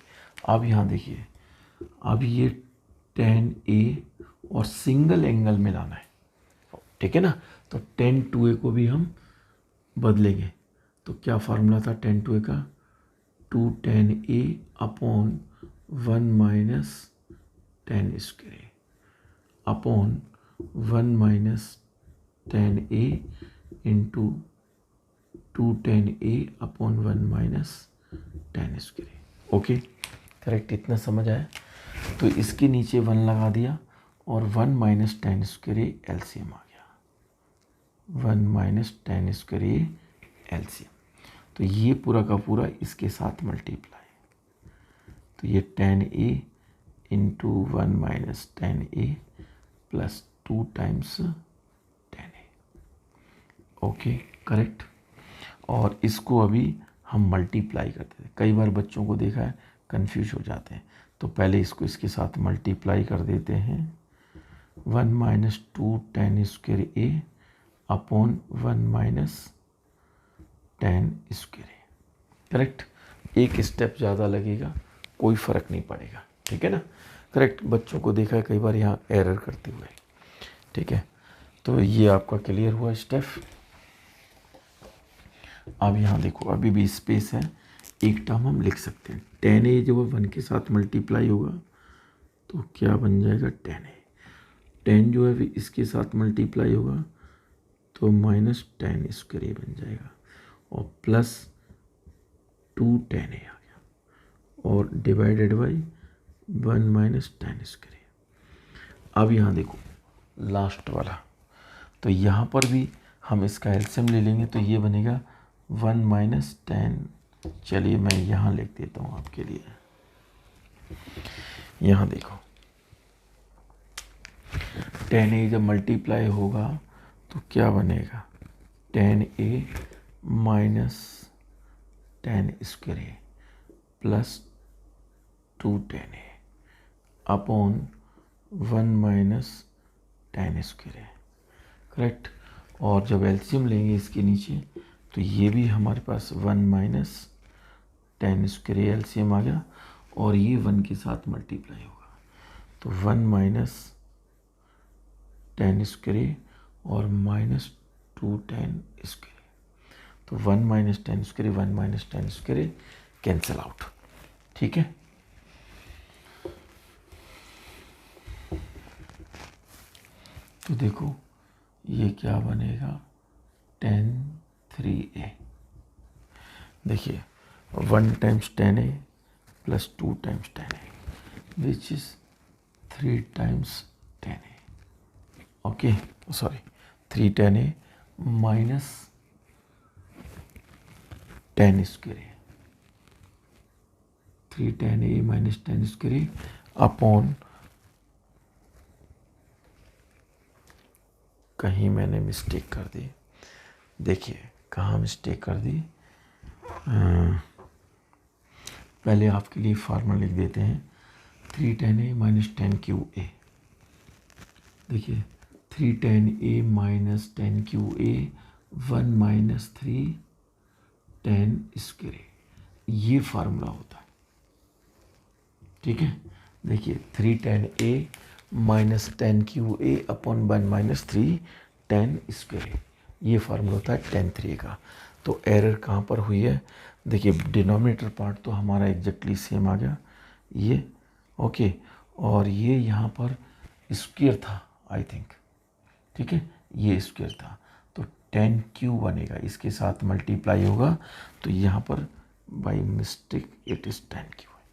A: अब यहाँ देखिए, अब ये tan a और सिंगल एंगल में लाना है, ठीक है ना। तो tan 2a को भी हम बदलेंगे, तो क्या फार्मूला था tan 2a का, 2 tan a upon 1 minus tan square upon 1 minus tan a into 2 tan a upon 1 minus tan square. Okay, correct, इतना समझ आया। तो इसके नीचे 1 लगा दिया और 1 माइनस tan स्क्वायर एलसीएम आ गया, 1 माइनस tan स्क्वायर एलसीएम। तो ये पूरा का पूरा इसके साथ मल्टीप्लाई, तो ये tan a into 1 minus tan a plus 2 times tan a। Okay, correct. और इसको अभी हम मल्टीप्लाई करते थे, कई बार बच्चों को देखा है कंफ्यूज हो जाते हैं, तो पहले इसको इसके साथ मल्टीप्लाई कर देते हैं, 1 minus 2 tan square a upon 1 minus tan square a। Correct, एक स्टेप ज़्यादा लगेगा, कोई फ़र्क नहीं पड़ेगा, ठीक है ना। करेक्ट, बच्चों को देखा है कई बार यहाँ एरर करते हुए, ठीक है। तो ये आपका क्लियर हुआ स्टेप। अब यहाँ देखो, अभी भी स्पेस है, एक टर्म हम लिख सकते हैं, tan a जब 1 के साथ मल्टीप्लाई होगा तो क्या बन जाएगा, tan a। tan जो है इसके साथ मल्टीप्लाई होगा तो माइनस tan स्क्वायर a बन जाएगा और प्लस 2 tan a आ गया और divided by 1 minus tan square a। अब यहाँ देखो लास्ट वाला, तो यहाँ पर भी हम इसका एलसीएम ले लेंगे, तो ये बनेगा 1 माइनस tan। चलिए मैं यहाँ लिख देता हूँ आपके लिए, यहाँ देखो tan a जब मल्टीप्लाई होगा तो क्या बनेगा, tan a minus tan square a plus 2 tan a upon 1 minus tan square a। Correct, और जब एलसीएम लेंगे इसके नीचे तो ये भी हमारे पास 1 माइनस tan स्क्वायर एलसीएम आ गया और ये 1 के साथ मल्टीप्लाई होगा, तो 1 माइनस tan स्क्वायर और माइनस 2 tan स्क्वायर, तो 1 minus tan square 1 minus tan square cancel out, ठीक है। तो देखो ये क्या बनेगा, tan 3a। देखिए 1 times tan a plus 2 times tan a which is 3 times tan a। Okay, sorry 3 tan a minus tan square, 3 tan a minus tan square upon, कहीं मैंने मिस्टेक कर दी, देखिए कहाँ मिस्टेक कर दी। पहले आपके लिए फार्मूला लिख देते हैं, 3 tan a minus tan cube a। देखिए 3 tan a minus tan cube a 1 minus 3 tan square, ये फार्मूला होता है, ठीक है। देखिए 3 tan a minus tan cube a upon 1 minus 3 tan square, ये फार्मूला होता है tan 3 का। तो एरर कहाँ पर हुई है, देखिए डिनोमिनेटर पार्ट तो हमारा एग्जैक्टली सेम आ गया ये, ओके, और ये यहाँ पर स्क्वायर था आई थिंक, ठीक है, ये स्क्वायर था, तो tan क्यू बनेगा, इसके साथ मल्टीप्लाई होगा, तो यहाँ पर by mistake it is tan cube है,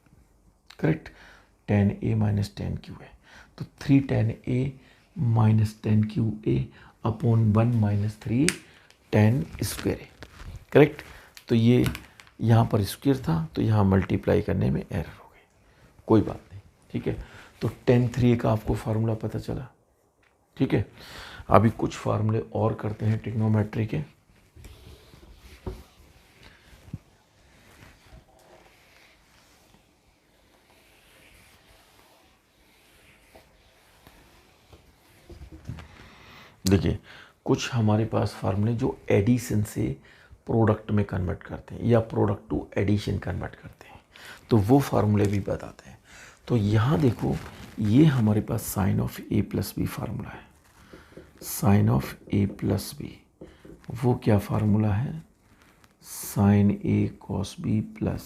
A: correct, tan a minus tan cube है, तो 3 tan a minus tan cube a upon 1 minus 3 tan square है, करेक्ट। तो ये यहाँ पर स्क्वायर था तो यहाँ मल्टीप्लाई करने में एरर हो गई, कोई बात नहीं, ठीक है। तो tan 3 का आपको फार्मूला पता चला, ठीक है। अभी कुछ फार्मूले और करते हैं ट्रिग्नोमेट्री के। देखिए कुछ हमारे पास फार्मूले जो एडिशन से प्रोडक्ट में कन्वर्ट करते हैं या प्रोडक्ट टू एडिशन कन्वर्ट करते हैं, तो वो फार्मूले भी बताते हैं। तो यहाँ देखो ये हमारे पास sine of a plus B formula है, sine of a plus B, वो क्या फार्मूला है, sine A cos B plus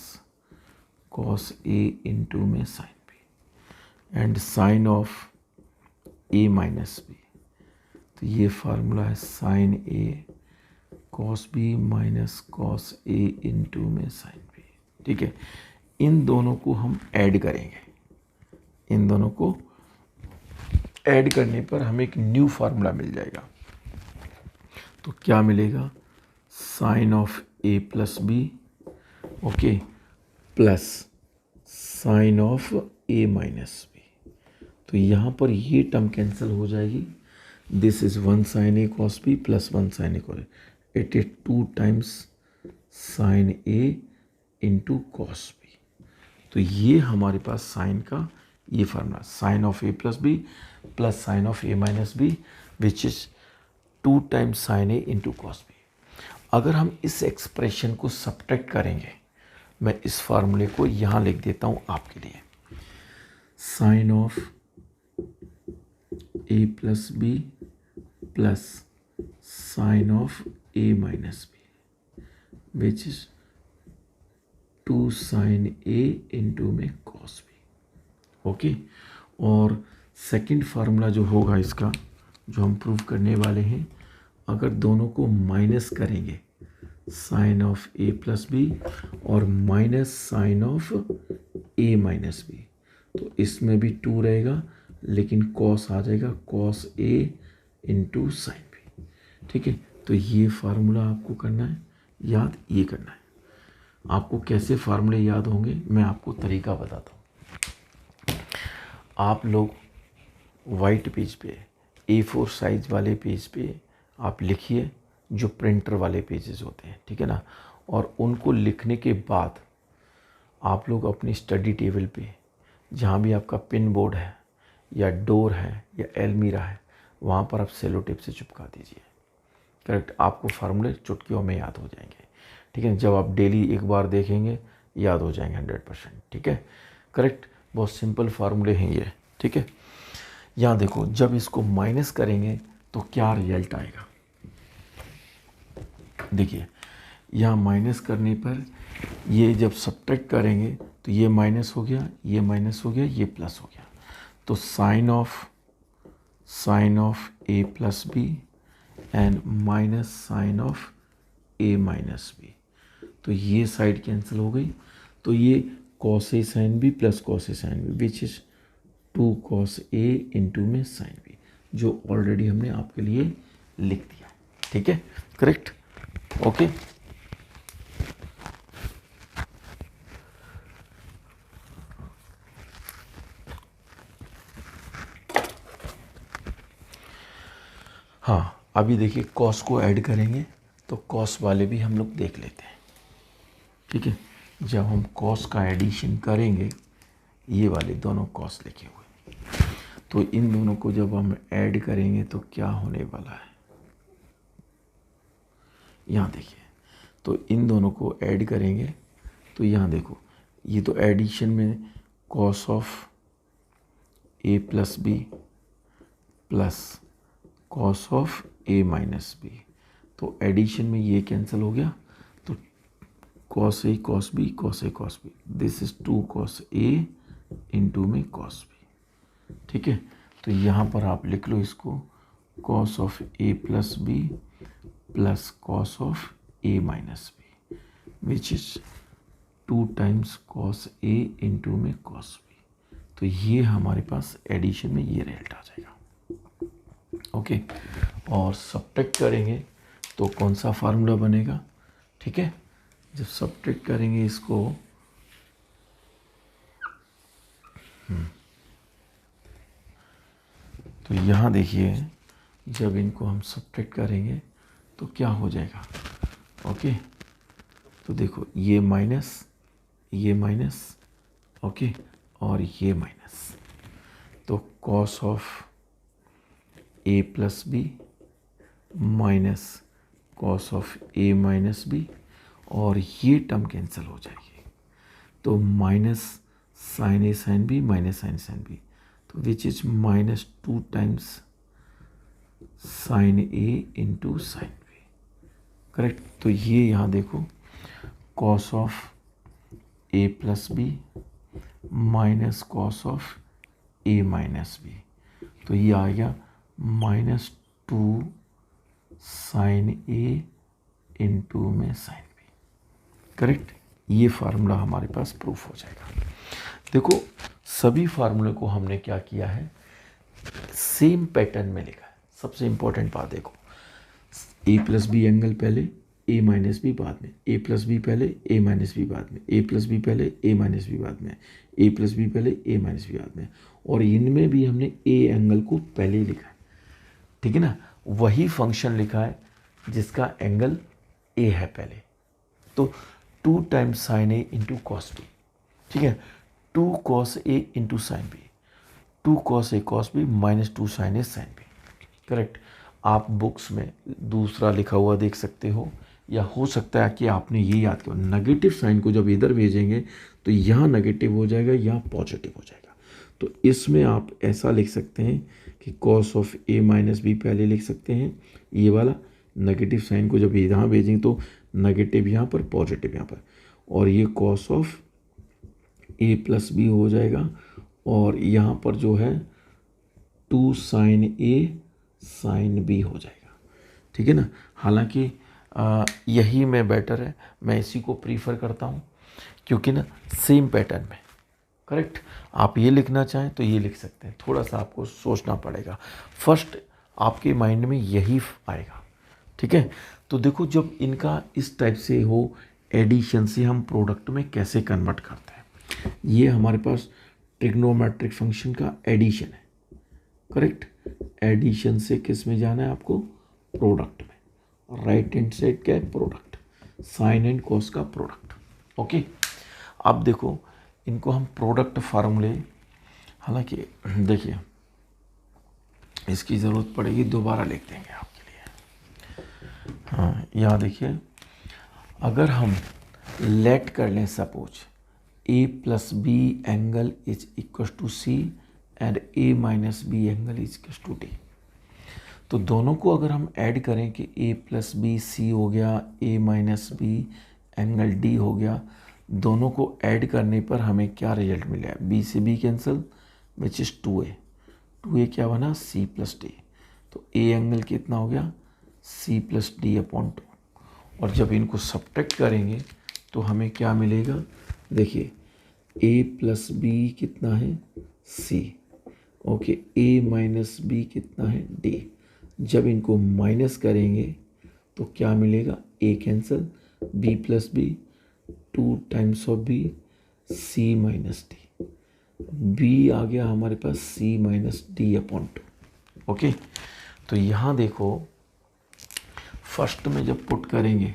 A: cos A into में sine B and sine of A minus B. तो ये फार्मूला है sine A cos B minus cos A into में sine B. ठीक है, इन दोनों को हम ऐड करेंगे। इन दोनों को ऐड करने पर हमें एक न्यू फार्मूला मिल जाएगा। तो क्या मिलेगा, sine of A plus B, okay, plus sine of A minus B. तो यहाँ पर ये टर्म कैंसिल हो जाएगी। This is 1 sine A cos B plus 1 sine A cos B. It is 2 times sine A into cos B. तो ये हमारे पास साइन का ये फार्मूला, sine of A plus B plus sine of A minus B which is 2 times sine A into cos B. अगर हम इस एक्सप्रेशन को सब्ट्रैक्ट करेंगे, मैं इस फार्मूले को यहाँ लिख देता हूँ आपके लिए। Sine of A plus B plus sine of A minus B which is 2 sine A into में कॉस बी। ओके, और सेकंड फार्मूला जो होगा इसका, जो हम प्रूव करने वाले हैं, अगर दोनों को माइनस करेंगे, sine of A plus B और minus sine of A minus B, तो इसमें भी 2 रहेगा लेकिन कॉस आ जाएगा, cos A into sine B. ठीक है, तो ये फार्मूला आपको करना है याद, ये करना है। आपको कैसे फार्मूले याद होंगे मैं आपको तरीका बताता हूँ। आप लोग वाइट पेज पे, A4 साइज वाले पेज पे आप लिखिए, जो प्रिंटर वाले पेजेस होते हैं, ठीक है ना। और उनको लिखने के बाद आप लोग अपनी स्टडी टेबल पे, जहाँ भी आपका पिन बोर्ड है या डोर है या एलमीरा है, वहाँ पर आप सेलो टेप से चिपका दीजिए। करेक्ट, आपको फार्मूले चुटकियों में याद हो जाएंगे। ठीक है, जब आप डेली एक बार देखेंगे याद हो जाएंगे 100%। ठीक है, करेक्ट, बहुत सिंपल फार्मूले हैं ये। ठीक है, यहाँ देखो, जब इसको माइनस करेंगे तो क्या रिजल्ट आएगा। देखिए, यहाँ माइनस करने पर ये जब सब्ट्रैक्ट करेंगे तो ये माइनस हो गया, ये माइनस हो गया, ये प्लस हो गया। तो sine of A plus B and minus sine of A minus B. तो ये साइड कैंसिल हो गई, तो ये cos A sine B plus cos A sine B which is 2 cos A into में साइन बी, जो ऑलरेडी हमने आपके लिए लिख दिया। ठीक है, करेक्ट, ओके। हाँ, अभी देखिए कॉस को ऐड करेंगे तो कॉस वाले भी हम लोग देख लेते हैं। ठीक है, जब हम कॉस का एडिशन करेंगे, ये वाले दोनों कॉस लिखे हुए, तो इन दोनों को जब हम ऐड करेंगे तो क्या होने वाला है, यहाँ देखिए। तो इन दोनों को ऐड करेंगे तो यहाँ देखो, ये तो एडिशन में cos of A plus B plus cos of A minus B, तो एडिशन में ये कैंसिल हो गया, तो cos A cos B cos A cos B, this is 2 cos A into में कॉस बी। ठीक है, तो यहाँ पर आप लिख लो इसको, cos of A plus B plus cos of A minus B which is 2 times cos A into में कॉस बी। तो ये हमारे पास एडिशन में ये रिजल्ट आ जाएगा। ओके, और सब्ट्रैक्ट करेंगे तो कौन सा फार्मूला बनेगा। ठीक है, जब सब्ट्रैक्ट करेंगे इसको, तो यहाँ देखिए, जब इनको हम सब्ट्रैक्ट करेंगे तो क्या हो जाएगा। ओके, तो देखो, ये माइनस, ओके, और ये माइनस, तो cos of A plus B minus cos of A minus B, और ये टर्म कैंसिल हो जाएगी, तो minus sine A sine B minus sine B, तो which is minus 2 times sine A into sine B. Correct, तो ये यहाँ देखो, cos of A plus B minus cos of A minus B, तो ये आ गया -2 साइन ए इंटू में साइन बी। करेक्ट, ये फार्मूला हमारे पास प्रूफ हो जाएगा। देखो सभी फार्मूले को हमने क्या किया है, सेम पैटर्न में लिखा है। सबसे इंपॉर्टेंट बात देखो, ए प्लस बी एंगल पहले, ए माइनस बी बाद में, ए प्लस बी पहले, ए माइनस बी बाद में, ए प्लस बी पहले, ए माइनस बी बाद में, ए प्लस बी पहले, ए माइनस बी बाद में, और इनमें भी हमने ए एंगल को पहले ही लिखा है। ठीक है ना, वही फंक्शन लिखा है जिसका एंगल ए है पहले, तो 2 times sine A into cos B. ठीक है, 2 cos A into sine B, 2 cos A cos B -2 sine A sine B. Correct, आप बुक्स में दूसरा लिखा हुआ देख सकते हो, या हो सकता है कि आपने ये याद किया, नेगेटिव साइन को जब इधर भेजेंगे तो यहाँ नेगेटिव हो जाएगा, यहाँ पॉजिटिव हो जाएगा। तो इसमें आप ऐसा लिख सकते हैं कि cos of A minus B पहले लिख सकते हैं, ये वाला नेगेटिव साइन को जब यहाँ भेजेंगे तो नेगेटिव यहाँ पर, पॉजिटिव यहाँ पर, और ये cos of A plus B हो जाएगा, और यहाँ पर जो है 2 साइन ए साइन बी हो जाएगा। ठीक है ना, हालांकि यही में बेटर है, मैं इसी को प्रीफर करता हूँ, क्योंकि ना सेम पैटर्न में। करेक्ट, आप ये लिखना चाहें तो ये लिख सकते हैं, थोड़ा सा आपको सोचना पड़ेगा, फर्स्ट आपके माइंड में यही आएगा। ठीक है, तो देखो जब इनका इस टाइप से हो, एडिशन से हम प्रोडक्ट में कैसे कन्वर्ट करते हैं, ये हमारे पास ट्रिग्नोमेट्रिक फंक्शन का एडिशन है। करेक्ट, एडिशन से किस में जाना है आपको, प्रोडक्ट में। राइट हैंड साइड क्या है, प्रोडक्ट, साइन एंड कॉस का प्रोडक्ट। ओके, अब देखो इनको हम प्रोडक्ट फार्मूले, हालांकि देखिए इसकी ज़रूरत पड़ेगी, दोबारा लिख देंगे आपके लिए। हाँ, यहाँ देखिए, अगर हम लेट कर लें suppose A plus B angle is equal to C and A minus B angle is equal to D, तो दोनों को अगर हम ऐड करें कि ए प्लस बी सी हो गया, ए माइनस बी एंगल डी हो गया, दोनों को ऐड करने पर हमें क्या रिजल्ट मिला, बी से B cancel which is 2a क्या बना, सी प्लस डी, तो ए एंगल कितना हो गया, सी प्लस डी अपॉन 2, और जब इनको सब्ट्रैक्ट करेंगे तो हमें क्या मिलेगा, देखिए ए प्लस बी कितना है, सी, ओके, ए माइनस बी कितना है, डी। जब इनको माइनस करेंगे तो क्या मिलेगा, A cancel, B plus B, 2 times of B, C minus D, B आ गया हमारे पास C minus D upon 2। Okay, तो यहाँ देखो फर्स्ट में जब पुट करेंगे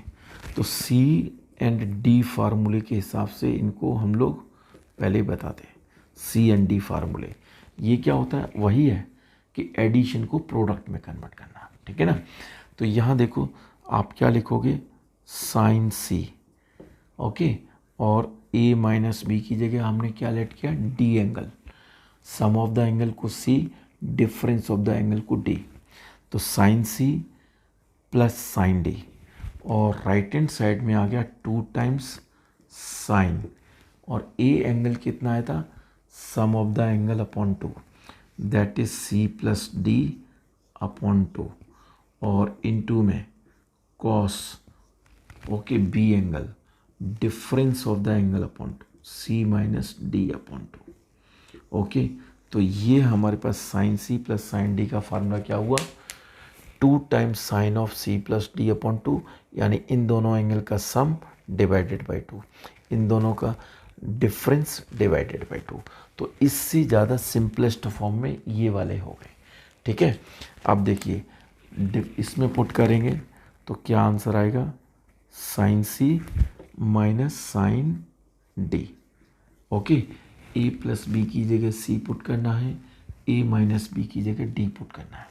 A: तो सी एंड डी फार्मूले के हिसाब से इनको हम लोग पहले बताते हैं, सी एंड डी फार्मूले। ये क्या होता है, वही है कि एडिशन को प्रोडक्ट में कन्वर्ट करना। ठीक है ना, तो यहाँ देखो आप क्या लिखोगे, साइन सी, ओके, और ए माइनस बी की जगह हमने क्या लेट किया, D angle, sum of the angle को C, difference of the angle को डी, तो sine C plus sine D, और राइट हैंड साइड में आ गया 2 टाइम्स साइन, और ए एंगल कितना आया था, sum of the angle upon 2, that is C plus D upon 2, और इनटू में cos, okay, B angle, difference of the angle upon 2, C minus D upon 2। Okay, तो ये हमारे पास sine C plus sine D का formula क्या हुआ, 2 times sine of C plus D upon 2, यानी इन दोनों एंगल का सम डिवाइडेड बाई 2, इन दोनों का डिफरेंस डिवाइडेड बाई 2। तो इससे ज़्यादा सिंपलेस्ट फॉर्म में ये वाले हो गए। ठीक है, अब देखिए इसमें पुट करेंगे तो क्या आंसर आएगा, sign C minus sine D. Okay, ए प्लस बी की जगह सी पुट करना है, ए माइनस बी की जगह डी पुट करना है।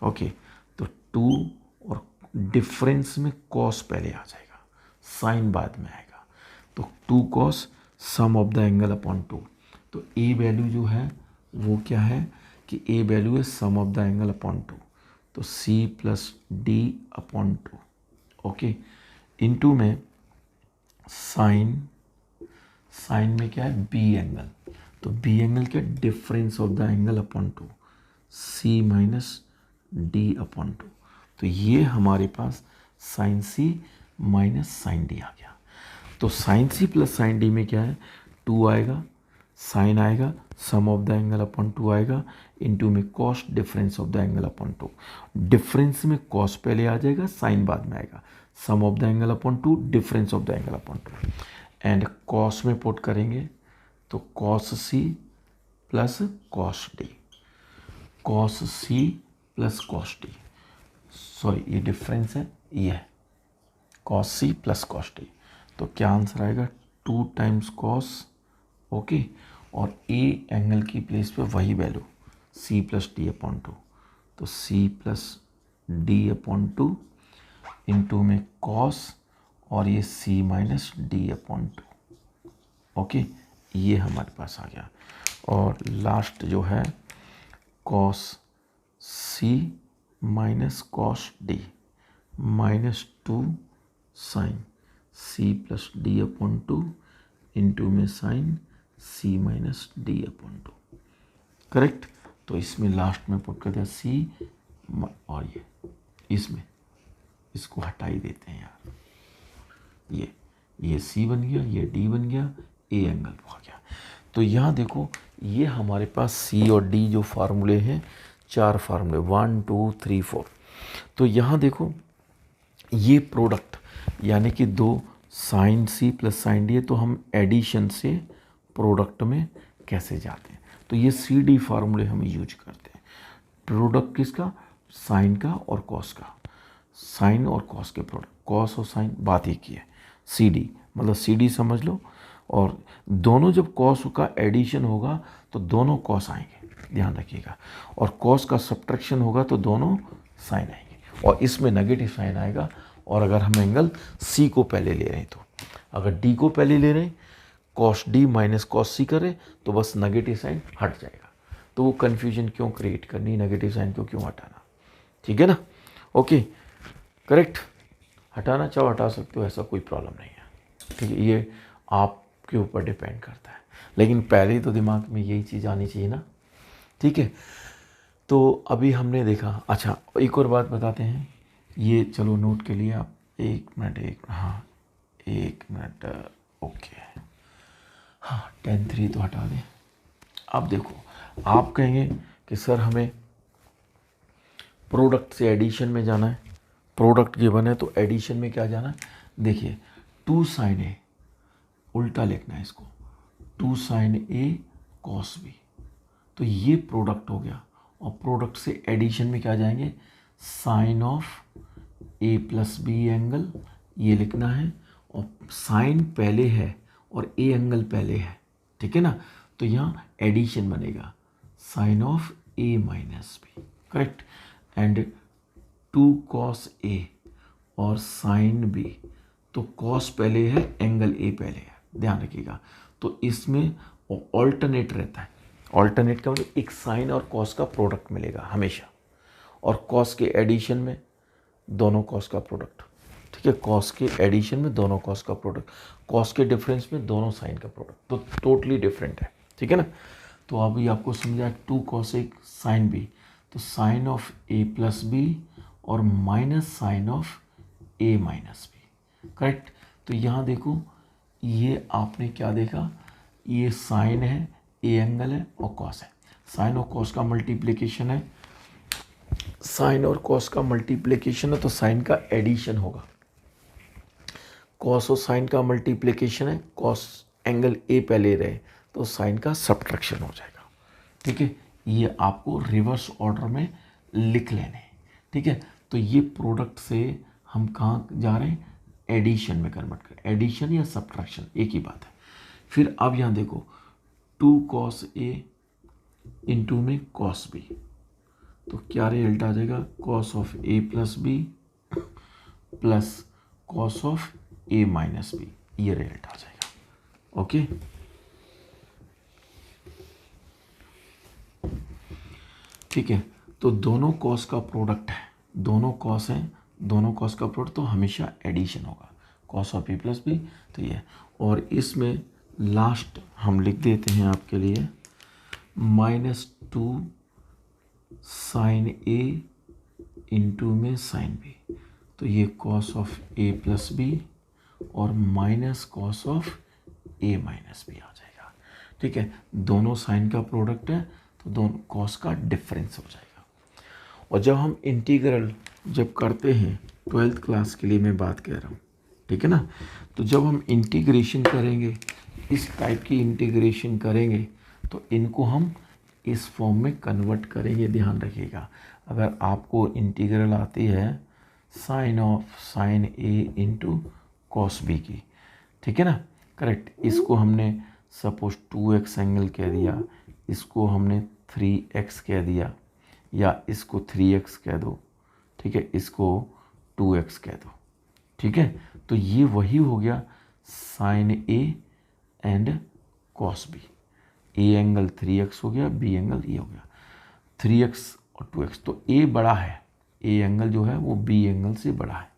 A: ओके, तो 2 और डिफरेंस में कॉस पहले आ जाएगा, साइन बाद में आएगा, तो 2 cos sum of the angle upon 2, तो ए वैल्यू जो है वो क्या है कि ए वैल्यू है sum of the angle upon 2, तो C plus D upon 2। Okay, into में साइन, साइन में क्या है बी एंगल, तो बी एंगल क्या difference of the angle upon two, C minus D upon two. तो ये हमारे पास sine C minus sine D आ गया। तो sine C plus sine D में क्या है, टू आएगा, साइन आएगा, sum of the angle upon to आएगा, इनटू में cos difference of the angle upon two. Difference में कॉस पहले आ जाएगा, साइन बाद में आएगा, sum of the angle upon two, difference of the angle upon two. And cos में पुट करेंगे तो cos C plus cos D, cos C plus cos D, sorry ये डिफरेंस है, ये है cos C plus cos D. तो क्या answer आएगा, 2 टाइम्स कॉस, ओके, और ए एंगल की प्लेस पे वही value C plus D upon two, तो C plus D upon two into में कॉस और ये C minus D upon two, okay, ये हमारे पास आ गया। और लास्ट जो है cos C minus cos D minus two sine C plus D upon two into में sine C minus D upon two, correct. तो इसमें लास्ट में पुट कर दिया सी, और ये इसमें इसको हटा ही देते हैं यार, ये सी बन गया, ये डी बन गया, ए एंगल आ गया। तो यहाँ देखो ये हमारे पास सी और डी जो फार्मूले हैं, 4 फार्मूले 1 2 3 4। तो यहाँ देखो ये प्रोडक्ट यानी कि 2 sine C plus sine D है, तो हम एडिशन से प्रोडक्ट में कैसे जाते हैं, तो ये सी डी फार्मूले हम यूज करते हैं। प्रोडक्ट किसका, साइन का और कॉस का, साइन और कॉस के प्रोडक्ट, कॉस और साइन बात एक ही है, सी डी मतलब सी डी समझ लो। और दोनों जब कॉस का एडिशन होगा तो दोनों कॉस आएंगे, ध्यान रखिएगा, और कॉस का सब्ट्रैक्शन होगा तो दोनों साइन आएंगे, और इसमें नेगेटिव साइन आएगा। और अगर हम एंगल सी को पहले ले रहे हैं, तो अगर डी को पहले ले रहे हैं, कॉस डी माइनस कॉस सी करें तो बस नेगेटिव साइन हट जाएगा। तो वो कन्फ्यूजन क्यों क्रिएट करनी, नेगेटिव साइन को क्यों हटाना, ठीक है ना, ओके, करेक्ट। हटाना चाहो हटा सकते हो, ऐसा कोई प्रॉब्लम नहीं है, ठीक है, ये आपके ऊपर डिपेंड करता है, लेकिन पहले तो दिमाग में यही चीज़ आनी चाहिए ना, ठीक है। तो अभी हमने देखा, अच्छा एक और बात बताते हैं, ये चलो नोट के लिए आप एक मिनट, हाँ एक मिनट, ओके, हाँ 10-3 तो हटा दें। अब देखो आप कहेंगे कि सर हमें प्रोडक्ट से एडिशन में जाना है, प्रोडक्ट गिवन है तो एडिशन में क्या जाना है, देखिए 2 साइन ए, उल्टा लिखना है इसको, 2 साइन ए कॉस बी, तो ये प्रोडक्ट हो गया। और प्रोडक्ट से एडिशन में क्या जाएंगे, sine of A plus B angle, ये लिखना है, और साइन पहले है और ए एंगल पहले है, ठीक है ना, तो यहाँ एडिशन बनेगा sine of A minus B, correct, and 2 cos A और साइन बी, तो कॉस पहले है, एंगल ए पहले है, ध्यान रखिएगा। तो इसमें ऑल्टरनेट रहता है, ऑल्टरनेट का मतलब एक साइन और कॉस का प्रोडक्ट मिलेगा हमेशा, और कॉस के एडिशन में दोनों कॉस का प्रोडक्ट, ठीक है, कॉस के एडिशन में दोनों कॉस का प्रोडक्ट, कॉस के डिफरेंस में दोनों साइन का प्रोडक्ट, तो टोटली डिफरेंट है, ठीक है ना। तो अभी आपको समझा 2 कॉस ए साइन बी, तो sine of A plus B और minus sine of A minus B, correct. तो यहाँ देखो ये आपने क्या देखा, ये साइन है, ए एंगल है और कॉस है, साइन और कॉस का मल्टीप्लिकेशन है, साइन और कॉस का मल्टीप्लिकेशन है तो साइन का एडिशन होगा, कॉस और साइन का मल्टीप्लिकेशन है, कॉस एंगल ए पहले रहे तो साइन का सब्ट्रैक्शन हो जाएगा, ठीक है। ये आपको रिवर्स ऑर्डर में लिख लेने, ठीक है। तो ये प्रोडक्ट से हम कहाँ जा रहे हैं, एडिशन में कन्वर्ट करें, एडिशन या सब्ट्रैक्शन एक ही बात है। फिर अब यहाँ देखो 2 कॉस ए इंटू में कॉस बी, तो क्या रिजल्ट आ जाएगा, cos of A plus B plus cos of A minus B, ये रिजल्ट आ जाएगा, ओके। ठीक है, तो दोनों कॉस का प्रोडक्ट है, दोनों कॉस हैं, दोनों कॉस का प्रोडक्ट, तो हमेशा एडिशन होगा, cos of A plus B, तो ये। और इसमें लास्ट हम लिख देते हैं आपके लिए -2 साइन ए इंटू में साइन बी, तो ये cos of A plus B और minus cos of A minus B आ जाएगा। ठीक है, दोनों साइन का प्रोडक्ट है तो दोनों कॉस का डिफरेंस हो जाएगा। और जब हम इंटीग्रल जब करते हैं 12th क्लास के लिए मैं बात कर रहा हूँ, ठीक है ना, तो जब हम इंटीग्रेशन करेंगे, इस टाइप की इंटीग्रेशन करेंगे तो इनको हम इस फॉर्म में कन्वर्ट करेंगे। ध्यान रखिएगा, अगर आपको इंटीग्रल आती है sine of sine A into cos B की, ठीक है ना, करेक्ट, इसको हमने सपोज 2x एंगल कह दिया, इसको हमने 3x कह दिया, या इसको 3x कह दो, ठीक है, इसको 2x कह दो, ठीक है, तो ये वही हो गया sine A and cos B. A angle 3x हो गया, बी एंगल ये हो गया 3x और 2x। तो ए बड़ा है, ए एंगल जो है वो बी एंगल से बड़ा है।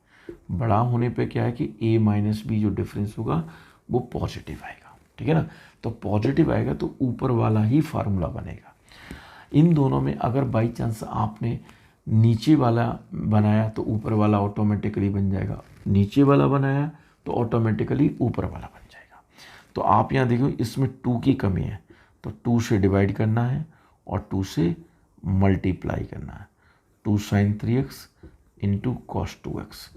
A: बड़ा होने पे क्या है कि ए माइनस बी जो डिफरेंस होगा वो पॉजिटिव आएगा, ठीक है ना। तो पॉजिटिव आएगा तो ऊपर वाला ही फार्मूला बनेगा। इन दोनों में अगर बाई चांस आपने नीचे वाला बनाया तो ऊपर वाला ऑटोमेटिकली बन जाएगा, नीचे वाला बनाया तो ऑटोमेटिकली ऊपर वाला बन जाएगा। तो आप यहाँ देखो इसमें 2 की कमी है, तो 2 से डिवाइड करना है और 2 से मल्टीप्लाई करना है। 2 sign 3x into cos 2x,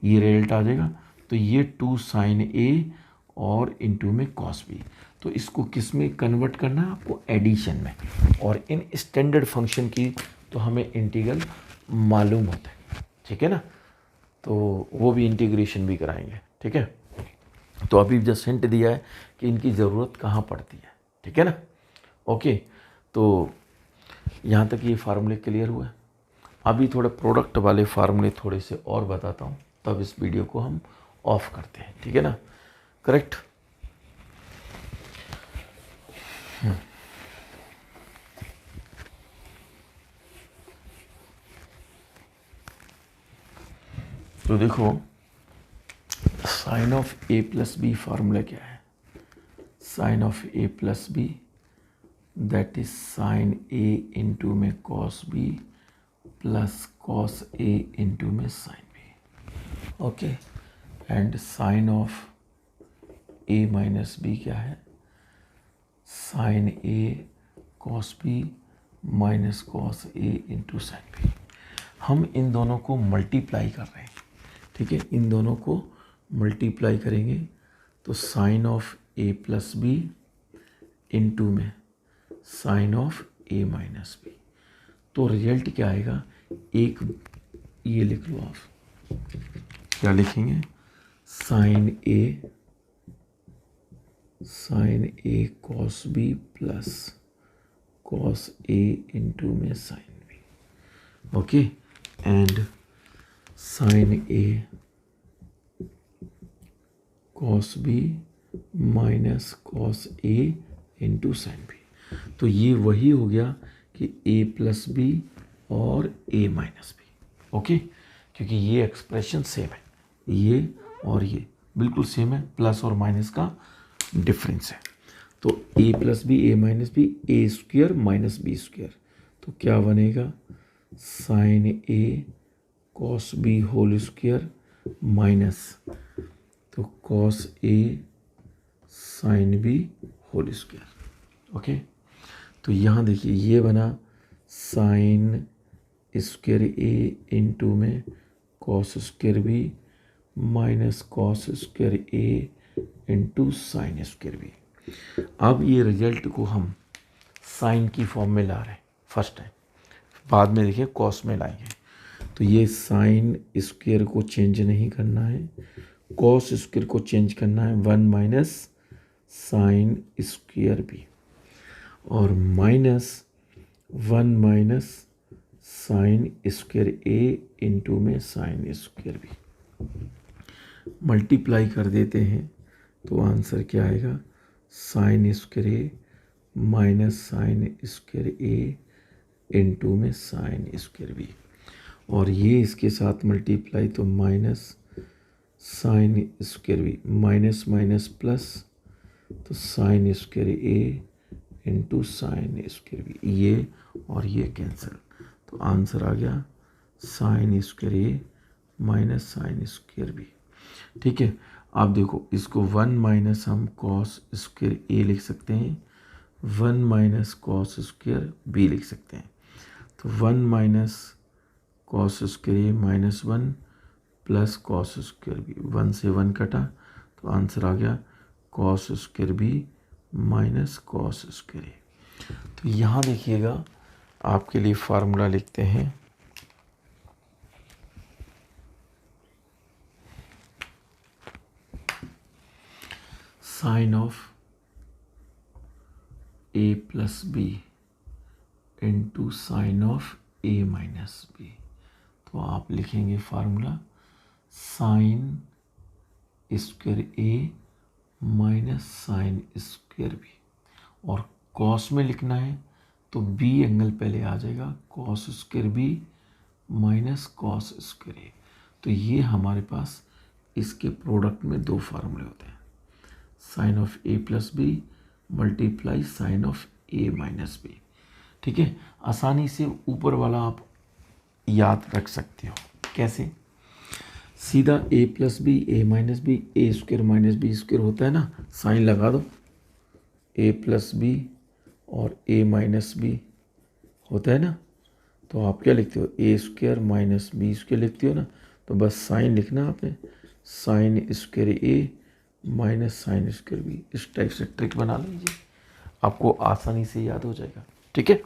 A: ये रिजल्ट आ जाएगा। तो ये 2 साइन ए और इंटू में कॉस बी, तो इसको किस में कन्वर्ट करना है आपको, एडिशन में। और इन स्टैंडर्ड फंक्शन की तो हमें इंटीग्रल मालूम होता है, ठीक है ना, तो वो भी इंटीग्रेशन भी कराएंगे, ठीक है। तो अभी जस्ट हिंट दिया है कि इनकी ज़रूरत कहाँ पड़ती है, ठीक है ना। ओके, तो यहाँ तक ये फार्मूले क्लियर हुआ है। अभी थोड़े प्रोडक्ट वाले फार्मूले थोड़े से और बताता हूँ, तब इस वीडियो को हम ऑफ करते हैं, ठीक है ना, करेक्ट। तो देखो sine of A plus B formula क्या है, sine of A plus B that is sine A into में cos B plus cos A into में sine B, okay. And sine of A minus B क्या है, sine A cos B minus cos A into sine B. हम इन दोनों को multiply कर रहे हैं, ठीक है, इन दोनों को मल्टीप्लाई करेंगे तो sine of A plus B into में sine of A minus B, तो रिजल्ट क्या आएगा, एक ये लिख लो आप, क्या लिखेंगे, sine A cos B plus cos A into में sine B, okay. And sine A cos B minus cos A into sine B, तो ये वही हो गया कि ए प्लस बी और ए माइनस बी, ओके, क्योंकि ये एक्सप्रेशन सेम है, ये और ये बिल्कुल सेम है, प्लस और माइनस का डिफरेंस है। तो A plus B A minus B, A square minus B square, तो क्या बनेगा, sine A cos B whole square minus तो cos A sine B whole square, okay. तो यहाँ देखिए ये बना साइन स्क्वायर ए इंटू में cos square B minus cos square A into sine square B. अब ये रिजल्ट को हम साइन की फॉर्म में ला रहे हैं फर्स्ट टाइम, बाद में देखिए कॉस में लाएंगे। तो ये साइन स्क्वायर को चेंज नहीं करना है, कॉस स्क्वायर को चेंज करना है, 1 माइनस साइन स्क्वायर बी और minus 1 minus sine square A into में साइन स्क्वायर बी। मल्टीप्लाई कर देते हैं तो आंसर क्या आएगा, sine square A minus sine square A into में साइन स्क्वायर बी, और ये इसके साथ मल्टीप्लाई तो minus sine square B, minus minus plus, तो sine square A into sine square B, ये और ये कैंसिल, तो आंसर आ गया sign square A minus sine square B. ठीक है, आप देखो इसको 1 माइनस हम कॉस स्क्वायर ए लिख सकते हैं, 1 माइनस कॉस स्क्वायर बी लिख सकते हैं। तो 1 minus cos square A minus 1 plus cos square B, 1 से 1 कटा, तो आंसर आ गया cos square B minus cos square A. तो यहाँ देखिएगा, आपके लिए फार्मूला लिखते हैं, sine of A plus B into sine of A minus B. तो आप लिखेंगे formula sine square A minus sine square B, और कॉस में लिखना है तो बी एंगल पहले आ जाएगा, cos square B minus cos square A. तो ये हमारे पास इसके प्रोडक्ट में दो फार्मूले होते हैं, sine of A plus B multiply sine of A minus B. ठीक है, आसानी से ऊपर वाला आप याद रख सकते हो। कैसे? सीधा ए plus B A minus B, A square minus B square होता है ना, साइन लगा दो, ए प्लस बी और ए माइनस बी होता है ना, तो आप क्या लिखते हो, ए स्क्वायर माइनस बी स्क्वायर लिखते हो ना, तो बस साइन लिखना आपने, sign square A minus sine square B, इस टाइप से ट्रिक बना लीजिए, आपको आसानी से याद हो जाएगा। ठीक है,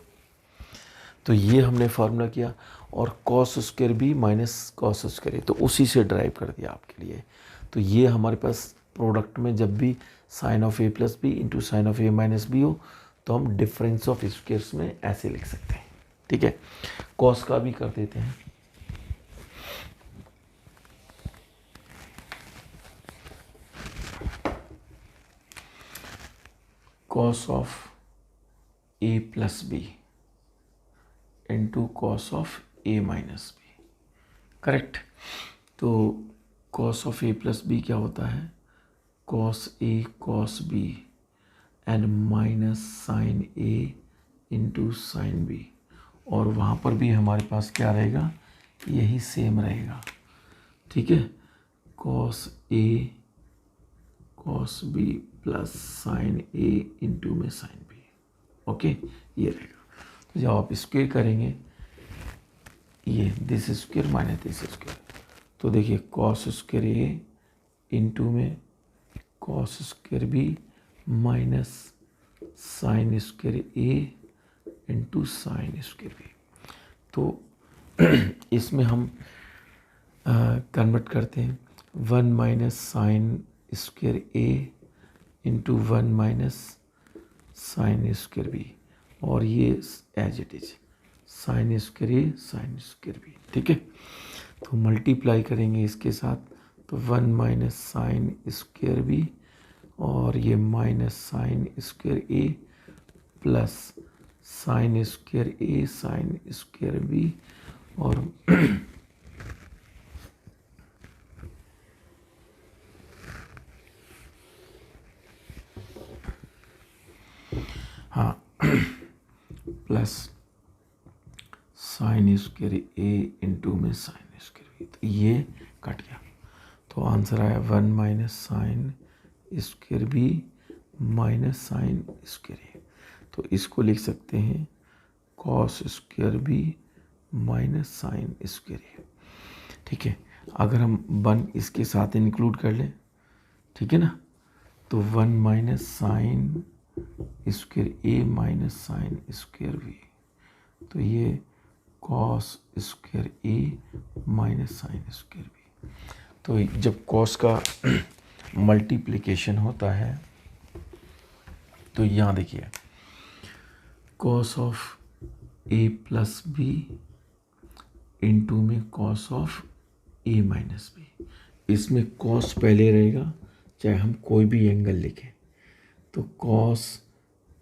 A: तो ये हमने फार्मूला किया, और cos square B minus cos square A, तो उसी से ड्राइव कर दिया आपके लिए। तो ये हमारे पास प्रोडक्ट में जब भी sine of A plus B into sine of A minus B हो, तो हम डिफरेंस ऑफ स्क्वायर्स में ऐसे लिख सकते हैं। ठीक है, कॉस का भी कर देते हैं, cos of A plus B into cos of A minus B, correct. तो cos of A plus B क्या होता है, cos A cos B and minus sine A into sine B, और वहाँ पर भी हमारे पास क्या रहेगा, यही सेम रहेगा। ठीक है, cos A cos B plus sine A into में साइन बी, ओके, ये रहेगा। तो जब आप स्क्वायर करेंगे, ये this square minus this square, तो देखिए कॉस स्क्वायर ए इंटू में cos square B minus sine square A into sine square B. तो इसमें हम कन्वर्ट करते हैं, 1 minus sine square A into 1 minus sine square B, और ये as it is sign square A sine square B. ठीक है, तो मल्टीप्लाई करेंगे इसके साथ, तो 1 माइनस साइन स्क्वायर बी और ये minus sine square A plus sine square A sine square B, और हाँ plus sine square A into में साइन स्क्वायर बी, तो ये कट गया, तो आंसर आया 1 minus sine square B minus sine square A. तो इसको लिख सकते हैं cos square B minus sine square A. ठीक है, अगर हम 1 इसके साथ इंक्लूड कर लें, ठीक है ना, तो 1 minus sine square A minus sine square B, तो ये cos square A minus sine square B. तो जब कॉस का मल्टीप्लिकेशन होता है, तो यहाँ देखिए cos of A plus B into में cos of A minus B, इसमें कॉस पहले रहेगा चाहे हम कोई भी एंगल लिखें, तो कॉस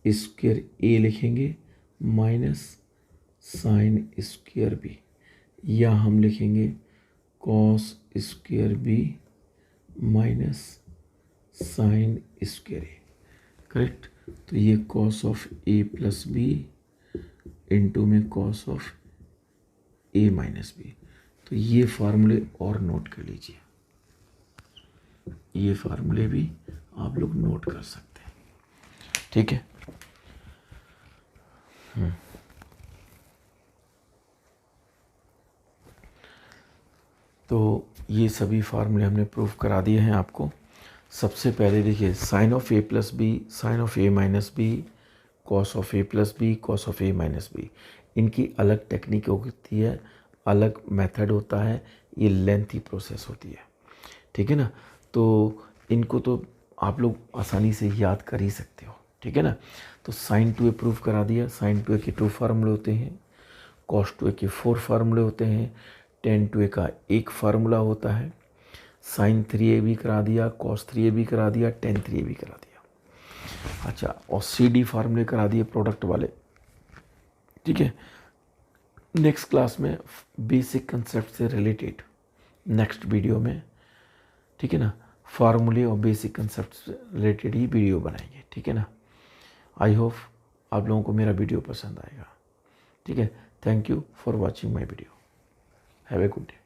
A: स्क्वायर ए लिखेंगे माइनस साइन स्क्वायर बी, या हम लिखेंगे cos square B minus sine square A, correct. तो ये cos of A plus B into में cos of A minus B. तो ये फार्मूले और नोट कर लीजिए, ये फार्मूले भी आप लोग नोट कर सकते हैं, ठीक है। तो ये सभी फार्मूले हमने प्रूफ करा दिए हैं आपको। सबसे पहले देखिए sine of A plus B, sine of A minus B, cos of A plus B, cos of A minus B, इनकी अलग टेक्निक होती है, अलग मेथड होता है, ये लेंथी प्रोसेस होती है, ठीक है ना। तो इनको तो आप लोग आसानी से याद कर ही सकते हो, ठीक है ना। तो साइन 2a प्रूफ करा दिया, साइन 2a के 2 फार्मूले होते हैं, कॉस 2a के 4 फार्मूले होते हैं, टेन 2a का एक फार्मूला होता है, साइन 3a भी करा दिया, कॉस 3a भी करा दिया, टेन 3a भी करा दिया। अच्छा, और CD फार्मूले करा दिए प्रोडक्ट वाले, ठीक है। नेक्स्ट क्लास में बेसिक कंसेप्ट से रिलेटेड नेक्स्ट वीडियो में, ठीक है ना, फार्मूले और बेसिक कंसेप्ट से रिलेटेड ही वीडियो बनाएंगे, ठीक है ना। आई होप आप लोगों को मेरा वीडियो पसंद आएगा, ठीक है। Thank you for watching my video. Have a good day.